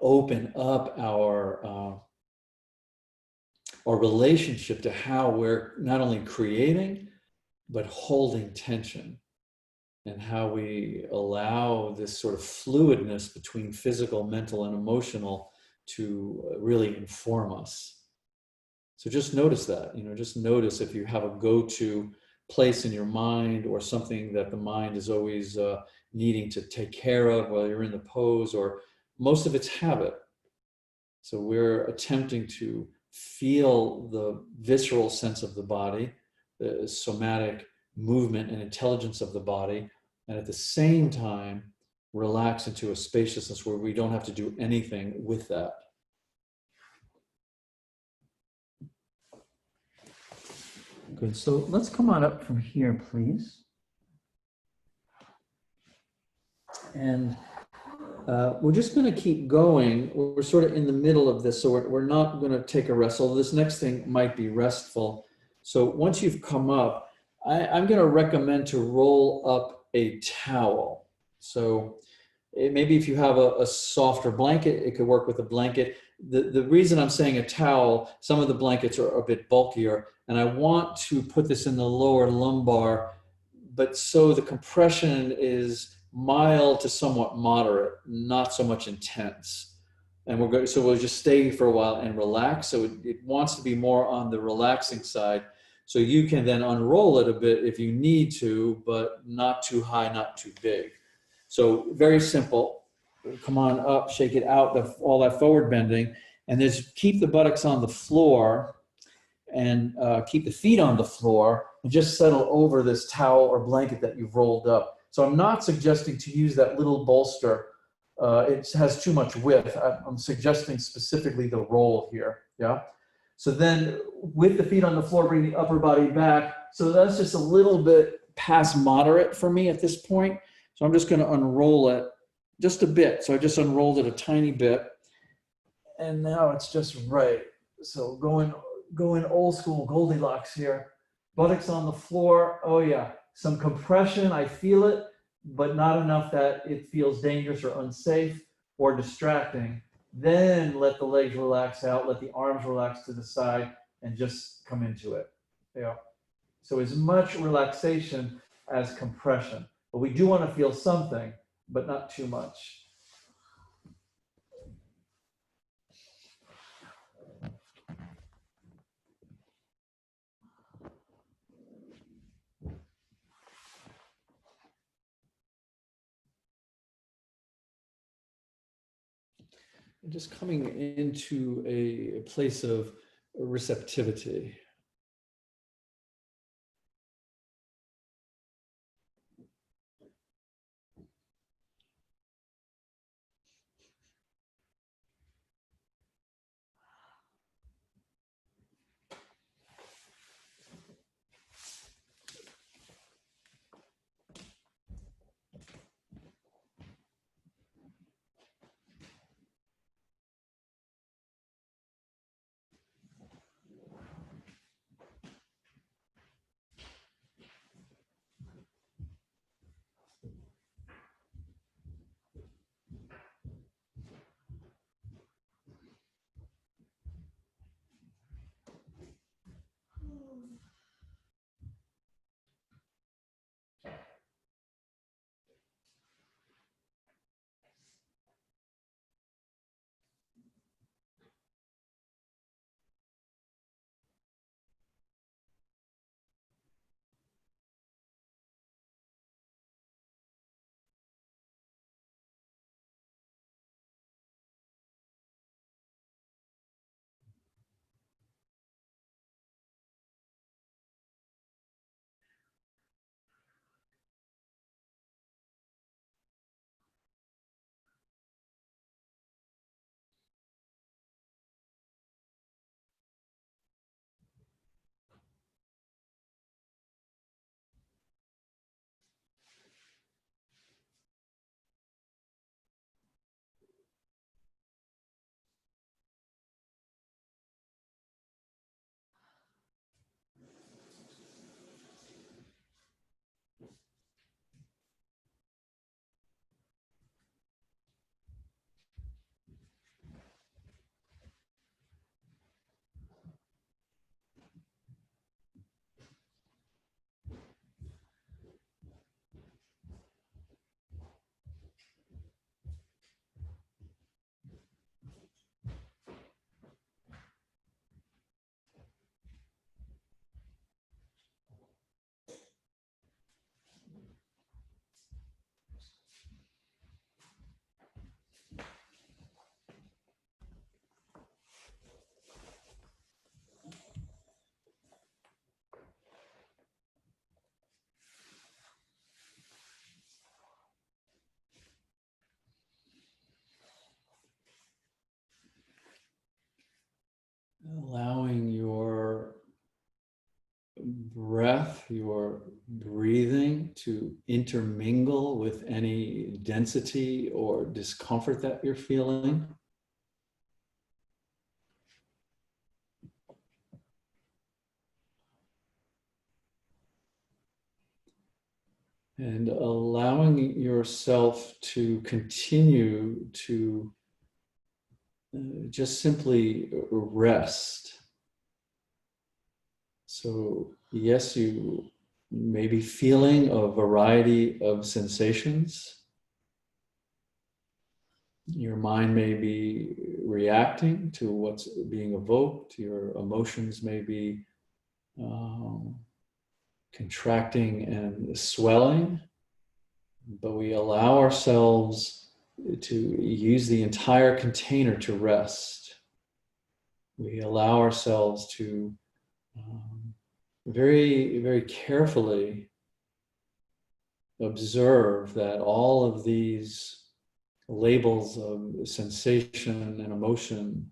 open up our relationship to how we're not only creating, but holding tension, and how we allow this sort of fluidness between physical, mental, and emotional to really inform us. So just notice that, just notice if you have a go-to place in your mind or something that the mind is always needing to take care of while you're in the pose, or most of it's habit. So we're attempting to feel the visceral sense of the body, the somatic movement and intelligence of the body, and at the same time, relax into a spaciousness where we don't have to do anything with that. Good, so let's come on up from here, please. And we're just going to keep going. We're sort of in the middle of this, so we're not going to take a rest, although this next thing might be restful. So once you've come up, I'm going to recommend to roll up a towel. So maybe if you have a softer blanket, it could work with a blanket. The reason I'm saying a towel, some of the blankets are a bit bulkier, and I want to put this in the lower lumbar, but so the compression is mild to somewhat moderate, not so much intense. And so we'll just stay for a while and relax. So it wants to be more on the relaxing side. So you can then unroll it a bit if you need to, but not too high, not too big. So very simple. Come on up, shake it out, all that forward bending, and just keep the buttocks on the floor and keep the feet on the floor and just settle over this towel or blanket that you've rolled up. So I'm not suggesting to use that little bolster. It has too much width. I'm suggesting specifically the roll here, yeah? So then with the feet on the floor, bring the upper body back. So that's just a little bit past moderate for me at this point. So I'm just going to unroll it just a bit. So I just unrolled it a tiny bit. And now it's just right. So going old school Goldilocks here. Buttocks on the floor. Oh yeah, some compression. I feel it, but not enough that it feels dangerous or unsafe or distracting. Then let the legs relax out. Let the arms relax to the side and just come into it. Yeah. So as much relaxation as compression. But we do want to feel something, but not too much. And just coming into a place of receptivity. your breathing to intermingle with any density or discomfort that you're feeling. And allowing yourself to continue to just simply rest. So, yes, you may be feeling a variety of sensations. Your mind may be reacting to what's being evoked. Your emotions may be contracting and swelling. But we allow ourselves to use the entire container to rest. We allow ourselves to very, very carefully observe that all of these labels of sensation and emotion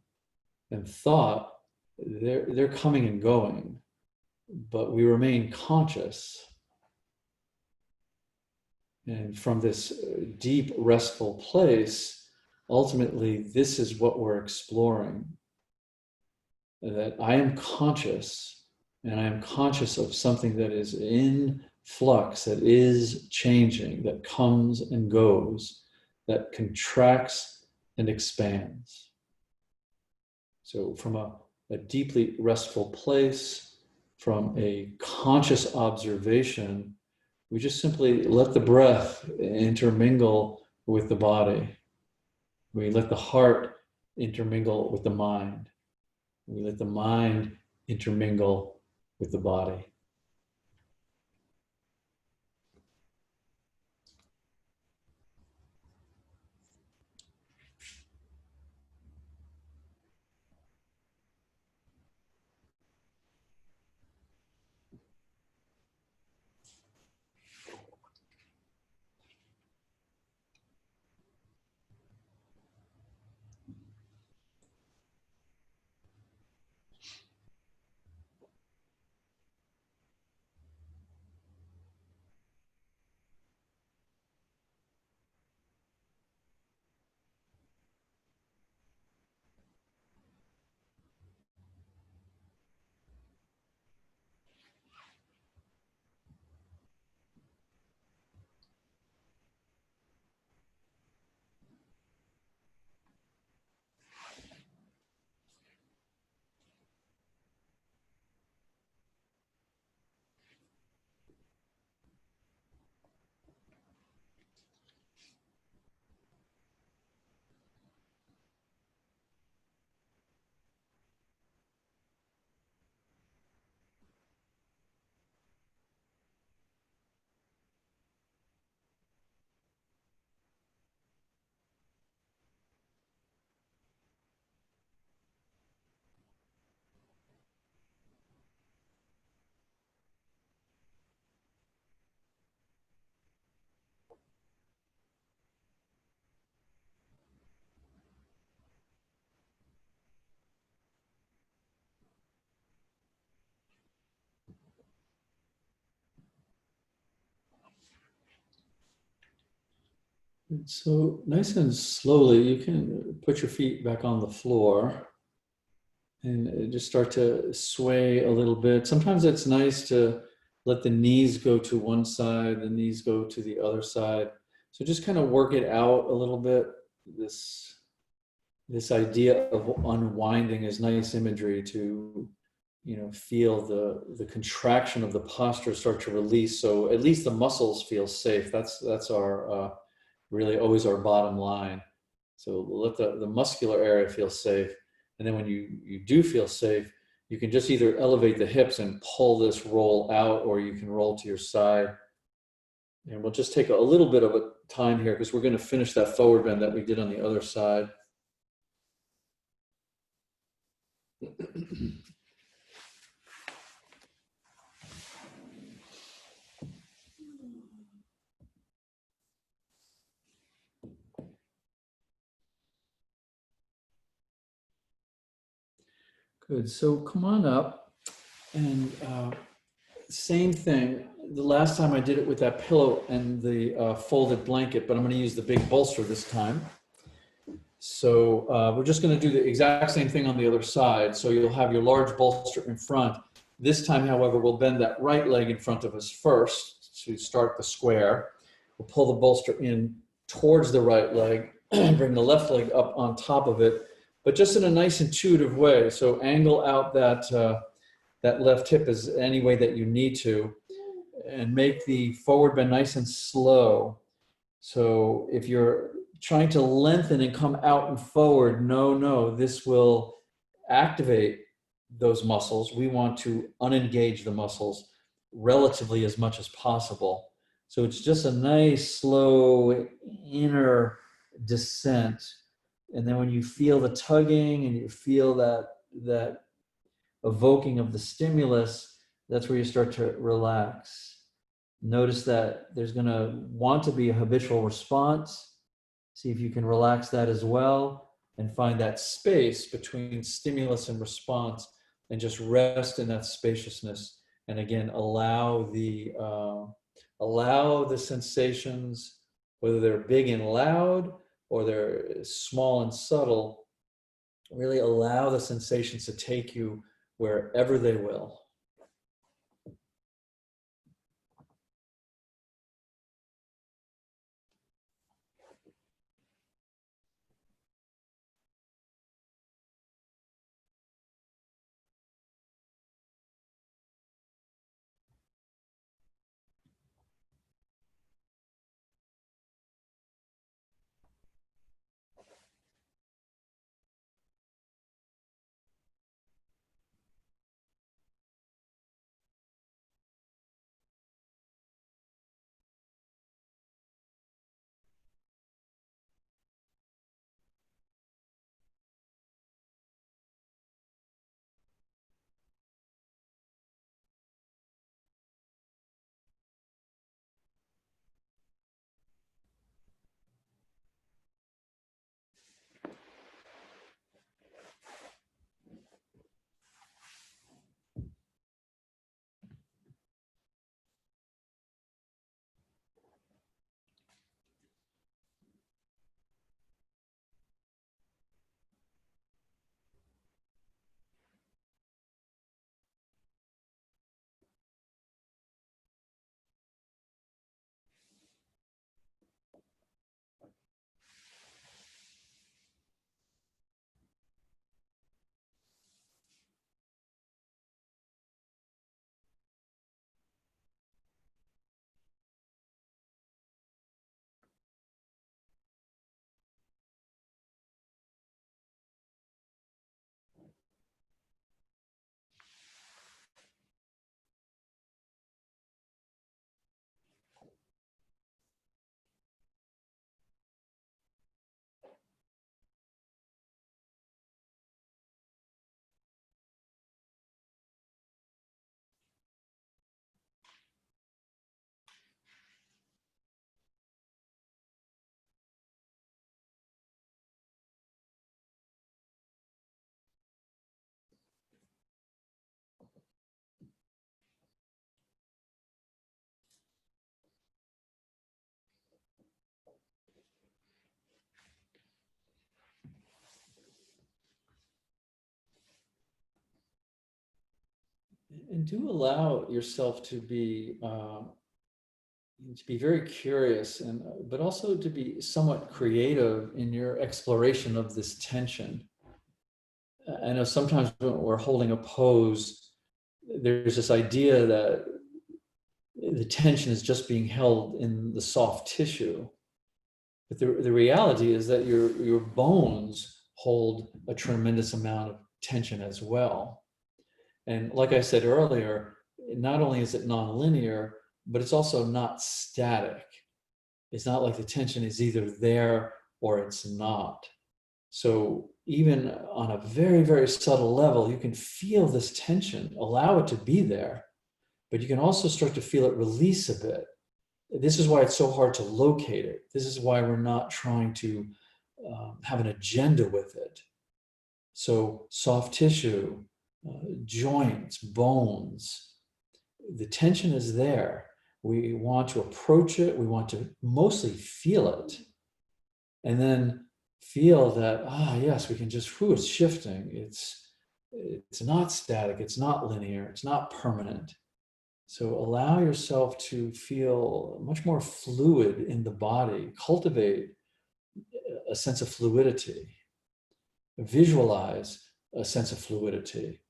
and thought, they're coming and going, but we remain conscious. And from this deep, restful place, ultimately, this is what we're exploring. That I am conscious, and I am conscious of something that is in flux, that is changing, that comes and goes, that contracts and expands. So from a deeply restful place, from a conscious observation, we just simply let the breath intermingle with the body. We let the heart intermingle with the mind. We let the mind intermingle with the body. And so nice and slowly, you can put your feet back on the floor and just start to sway a little bit. Sometimes it's nice to let the knees go to one side, the knees go to the other side. So just kind of work it out a little bit. This idea of unwinding is nice imagery to, feel the contraction of the posture start to release. So at least the muscles feel safe. That's our really always our bottom line. So let the muscular area feel safe. And then when you do feel safe, you can just either elevate the hips and pull this roll out, or you can roll to your side. And we'll just take a little bit of a time here because we're going to finish that forward bend that we did on the other side. Good. So come on up and Same thing. The last time I did it with that pillow and the folded blanket, but I'm going to use the big bolster this time. So we're just going to do the exact same thing on the other side. So you'll have your large bolster in front. This time, however, we'll bend that right leg in front of us first to start the square. We'll pull the bolster in towards the right leg, bring the left leg up on top of it, but just in a nice intuitive way. So angle out that left hip as any way that you need to, and make the forward bend nice and slow. So if you're trying to lengthen and come out and forward, no, this will activate those muscles. We want to unengage the muscles relatively as much as possible. So it's just a nice, slow inner descent. And then when you feel the tugging and you feel that evoking of the stimulus, that's where you start to relax. Notice that there's going to want to be a habitual response. See if you can relax that as well and find that space between stimulus and response and just rest in that spaciousness. And again, allow the sensations, whether they're big and loud or they're small and subtle, really allow the sensations to take you wherever they will. And do allow yourself to be very curious, and but also to be somewhat creative in your exploration of this tension. I know sometimes when we're holding a pose, there's this idea that the tension is just being held in the soft tissue. But the reality is that your bones hold a tremendous amount of tension as well. And like I said earlier, not only is it nonlinear, but it's also not static. It's not like the tension is either there or it's not. So even on a very, very subtle level, you can feel this tension, allow it to be there, but you can also start to feel it release a bit. This is why it's so hard to locate it. This is why we're not trying to have an agenda with it. So soft tissue, joints, bones, the tension is there. We want to approach it. We want to mostly feel it. And then feel that, yes, we can just, it's shifting. It's not static. It's not linear. It's not permanent. So allow yourself to feel much more fluid in the body. Cultivate a sense of fluidity. Visualize a sense of fluidity.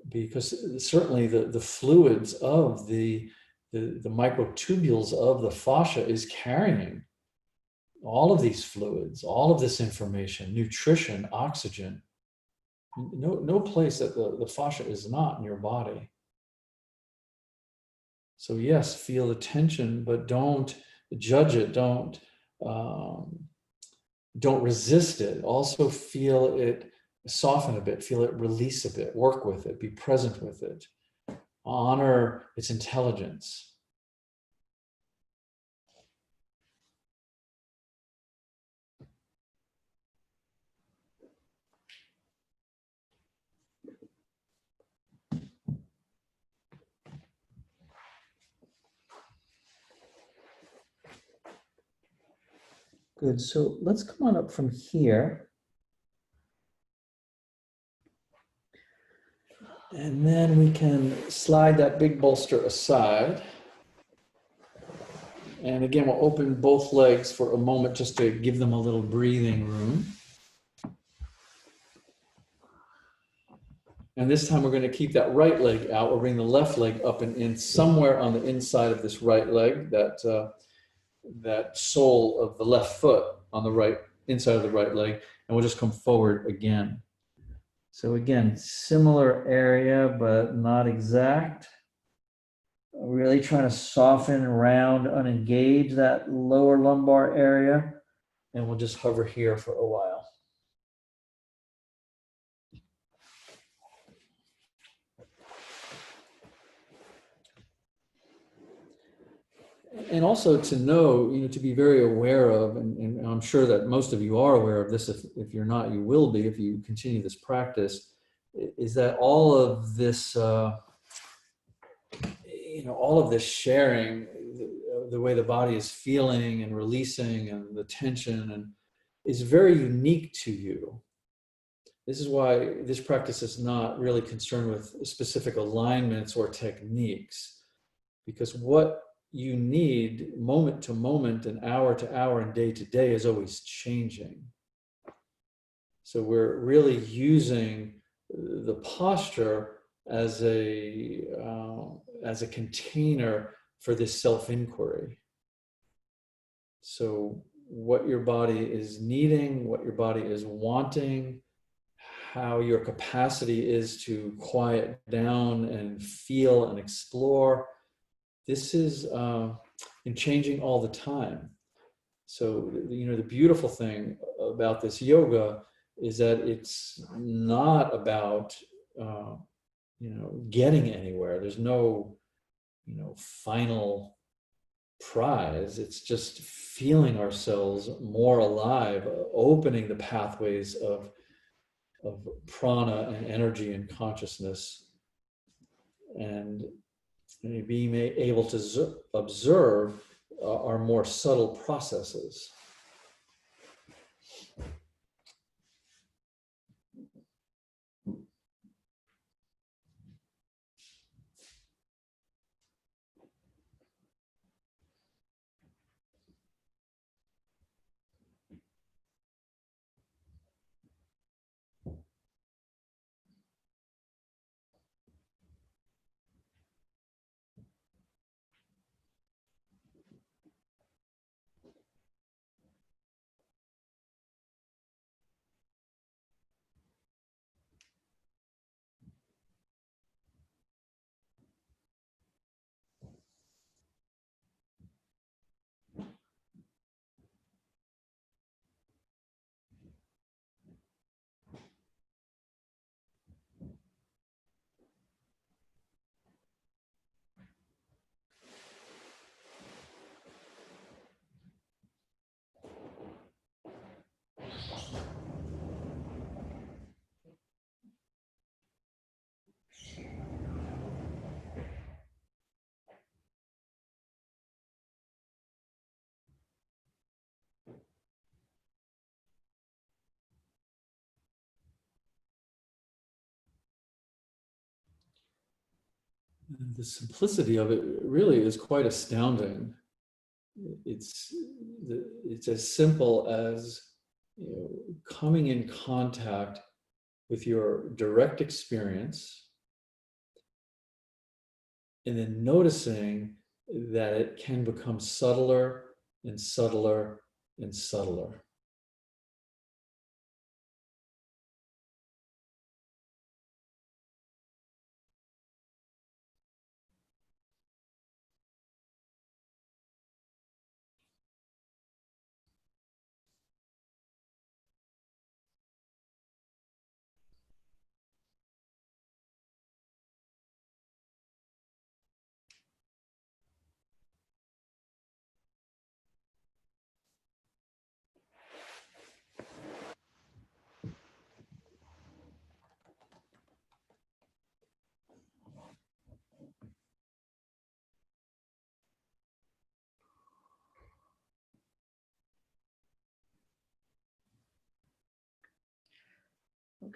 Because certainly the fluids of the microtubules of the fascia is carrying all of these fluids, all of this information, nutrition, oxygen. No place that the fascia is not in your body. So yes, feel the tension, but don't judge it. Don't resist it. Also feel it soften a bit, feel it release a bit, work with it, be present with it. Honor its intelligence. Good, so let's come on up from here. And then we can slide that big bolster aside. And again, we'll open both legs for a moment just to give them a little breathing room. And this time we're going to keep that right leg out. We'll bring the left leg up and in somewhere on the inside of this right leg, that sole of the left foot on the right inside of the right leg, and we'll just come forward again. So again, similar area, but not exact. Really trying to soften, round, unengage that lower lumbar area. And we'll just hover here for a while. And also to know, to be very aware of, and I'm sure that most of you are aware of this, if you're not, you will be if you continue this practice, is that all of this, all of this sharing, the way the body is feeling and releasing and the tension, and is very unique to you. This is why this practice is not really concerned with specific alignments or techniques, because what you need moment to moment and hour to hour and day to day is always changing. So we're really using the posture as a container for this self-inquiry. So what your body is needing, what your body is wanting, how your capacity is to quiet down and feel and explore. This is changing all the time. So, the beautiful thing about this yoga is that it's not about, getting anywhere. There's no, final prize. It's just feeling ourselves more alive, opening the pathways of prana and energy and consciousness, and being able to observe our more subtle processes. the simplicity of it really is quite astounding. It's as simple as, coming in contact with your direct experience, and then noticing that it can become subtler and subtler and subtler.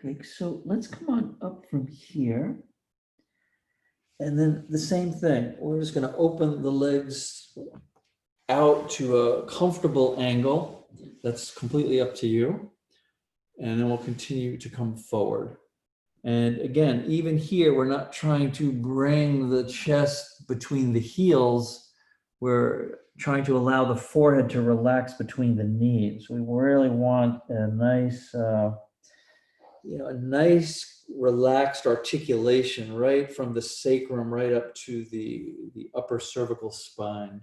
Okay, so let's come on up from here. And then the same thing, we're just going to open the legs out to a comfortable angle. That's completely up to you. And then we'll continue to come forward. And again, even here, we're not trying to bring the chest between the heels. We're trying to allow the forehead to relax between the knees. We really want a nice, a nice relaxed articulation right from the sacrum right up to the upper cervical spine.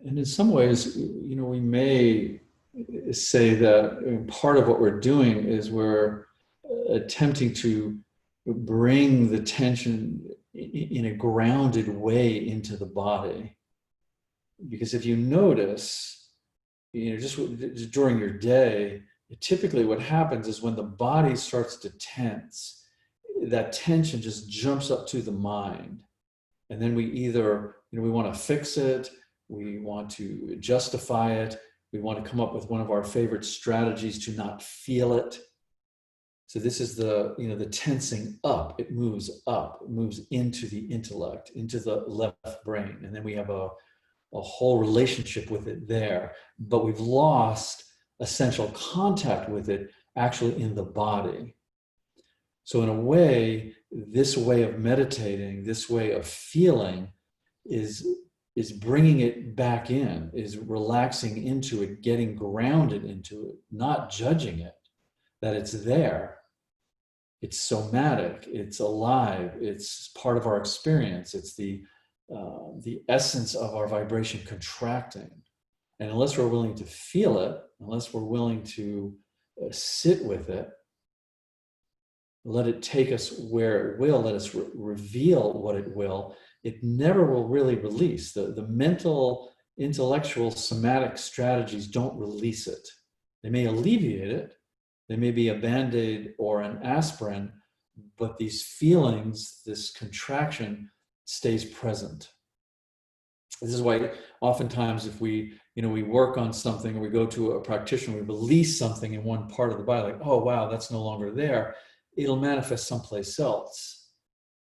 And in some ways, we may say that part of what we're doing is we're attempting to bring the tension in a grounded way into the body. Because if you notice, just during your day, typically what happens is when the body starts to tense, that tension just jumps up to the mind. And then we either, we want to fix it, we want to justify it, we want to come up with one of our favorite strategies to not feel it. So this is the, you know, the tensing up. It moves up, it moves into the intellect, into the left brain. And then we have a whole relationship with it there. But we've lost essential contact with it actually in the body. So in a way, this way of meditating, this way of feeling is bringing it back in, is relaxing into it, getting grounded into it, not judging it, that it's there. It's somatic, it's alive, it's part of our experience, it's the essence of our vibration contracting. And unless we're willing to feel it, unless we're willing to sit with it, let it take us where it will, let us reveal what it will, it never will really release. The mental, intellectual, somatic strategies don't release it. They may alleviate it, they may be a Band-Aid or an aspirin, but these feelings, this contraction stays present. This is why oftentimes if we work on something or we go to a practitioner, we release something in one part of the body, like, oh, wow, that's no longer there. It'll manifest someplace else.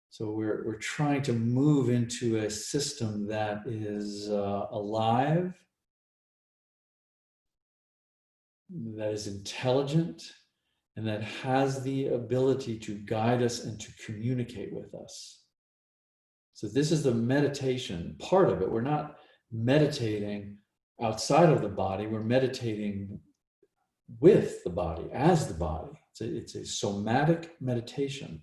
So we're trying to move into a system that is alive, that is intelligent, and that has the ability to guide us and to communicate with us. So this is the meditation part of it. We're not meditating outside of the body. We're meditating with the body, as the body. It's a somatic meditation.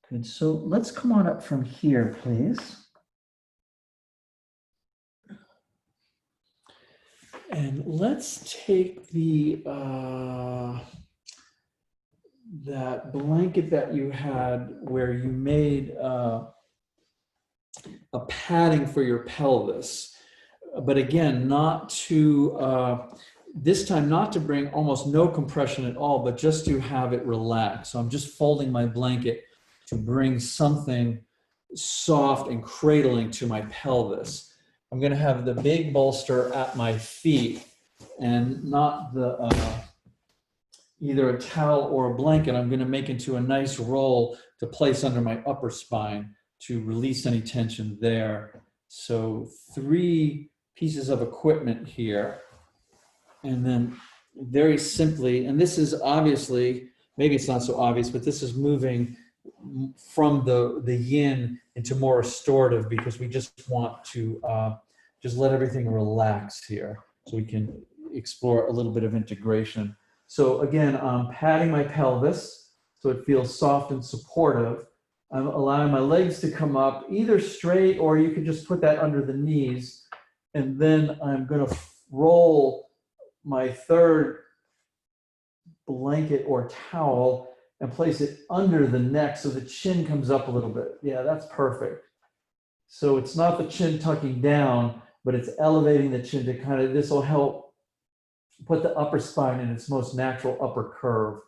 Good. So let's come on up from here, please. And let's take that blanket that you had where you made a padding for your pelvis. But again, not to, this time not to bring almost no compression at all, but just to have it relax. So I'm just folding my blanket to bring something soft and cradling to my pelvis. I'm going to have the big bolster at my feet and not the either a towel or a blanket. I'm going to make into a nice roll to place under my upper spine to release any tension there. So 3 pieces of equipment here. And then very simply, and this is obviously, maybe it's not so obvious, but this is moving from the yin into more restorative because we just want to just let everything relax here so we can explore a little bit of integration. So again, I'm patting my pelvis so it feels soft and supportive. I'm allowing my legs to come up either straight or you can just put that under the knees. And then I'm going to roll my 3rd blanket or towel and place it under the neck so the chin comes up a little bit. Yeah, that's perfect. So it's not the chin tucking down, but it's elevating the chin to kind of, this will help put the upper spine in its most natural upper curve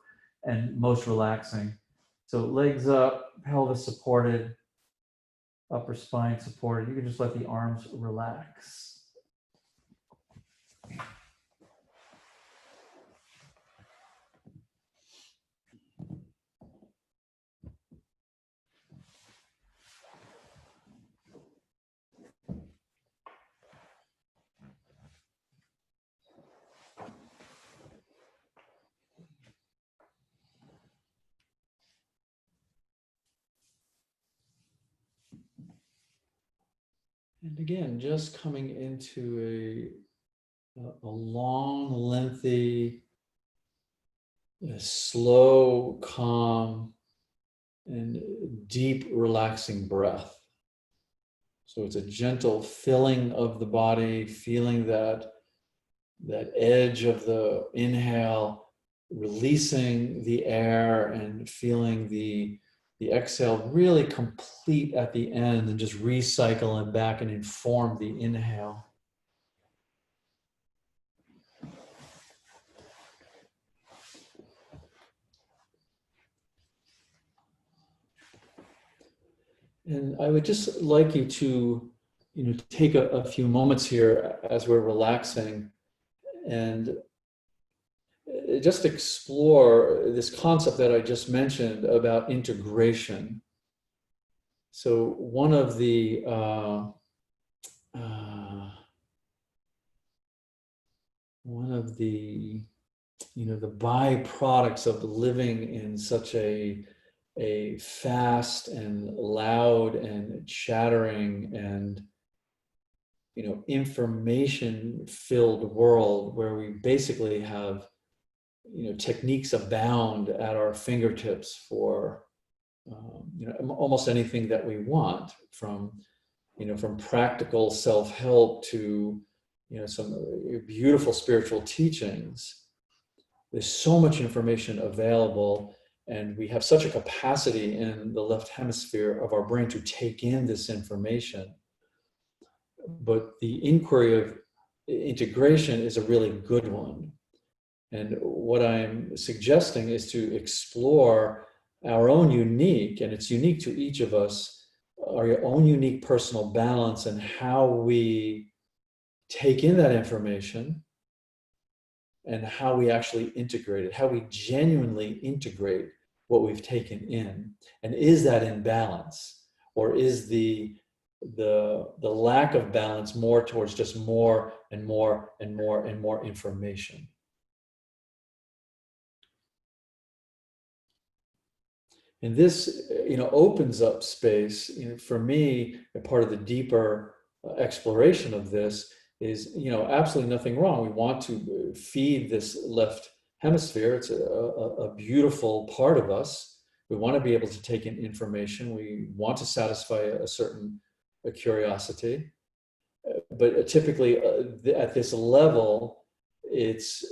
and most relaxing. So legs up, pelvis supported, upper spine supported. You can just let the arms relax. And again, just coming into a long, lengthy, slow, calm, and deep, relaxing breath. So it's a gentle filling of the body, feeling that edge of the inhale, releasing the air and feeling the exhale really complete at the end and just recycle it back and inform the inhale. And I would just like you to, take a few moments here as we're relaxing and just explore this concept that I just mentioned about integration. So one of the the byproducts of living in such a fast and loud and chattering and information filled world where we basically have techniques abound at our fingertips for almost anything that we want, from practical self-help to some beautiful spiritual teachings. There's so much information available, and we have such a capacity in the left hemisphere of our brain to take in this information. But the inquiry of integration is a really good one. And what I'm suggesting is to explore our own unique, and it's unique to each of us, our own unique personal balance and how we take in that information and how we actually integrate it, how we genuinely integrate what we've taken in. And is that in balance? Or is the lack of balance more towards just more and more and more and more information? And this, opens up space. For me, a part of the deeper exploration of this is, absolutely nothing wrong. We want to feed this left hemisphere. It's a beautiful part of us. We want to be able to take in information. We want to satisfy a certain curiosity. But typically at this level, it's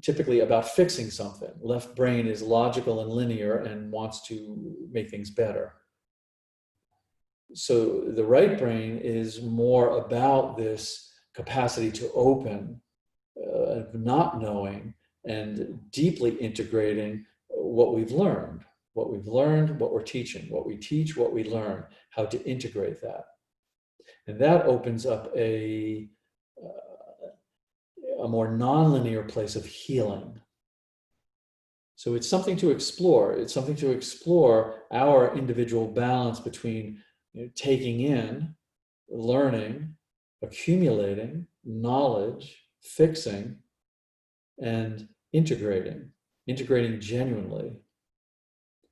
typically about fixing something. Left brain is logical and linear and wants to make things better. So the right brain is more about this capacity to open, not knowing, and deeply integrating what we've learned, what we're teaching, what we teach, what we learn, how to integrate that. And that opens up a more nonlinear place of healing. So it's something to explore. It's something to explore our individual balance between taking in, learning, accumulating knowledge, fixing, and integrating genuinely,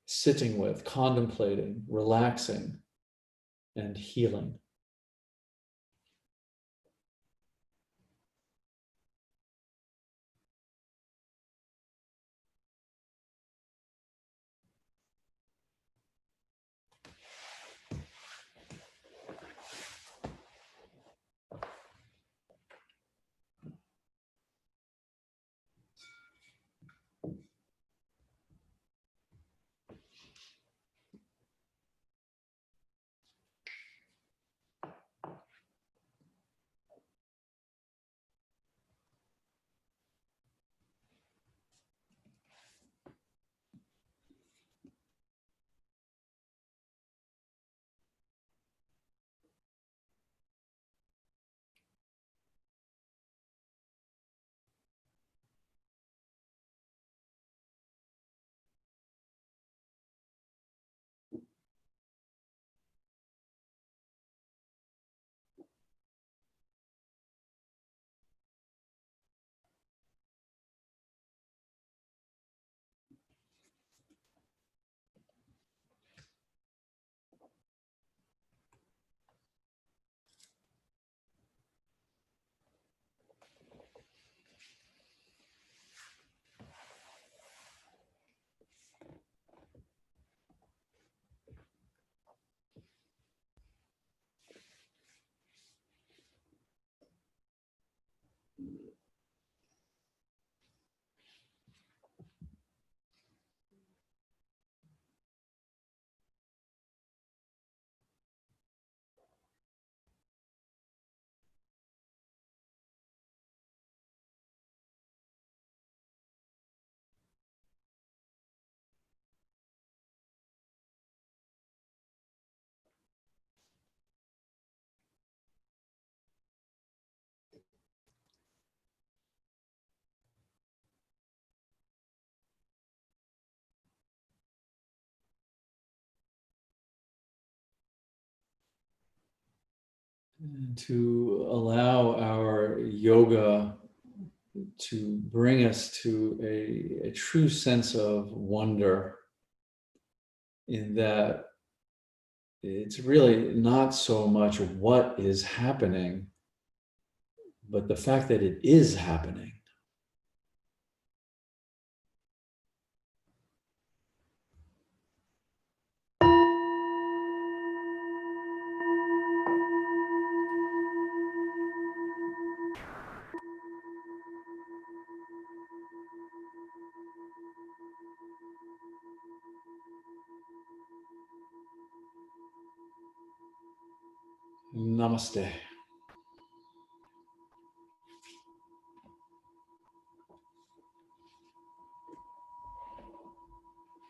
sitting with, contemplating, relaxing, and healing. And to allow our yoga to bring us to a true sense of wonder, in that it's really not so much what is happening, but the fact that it is happening. Namaste.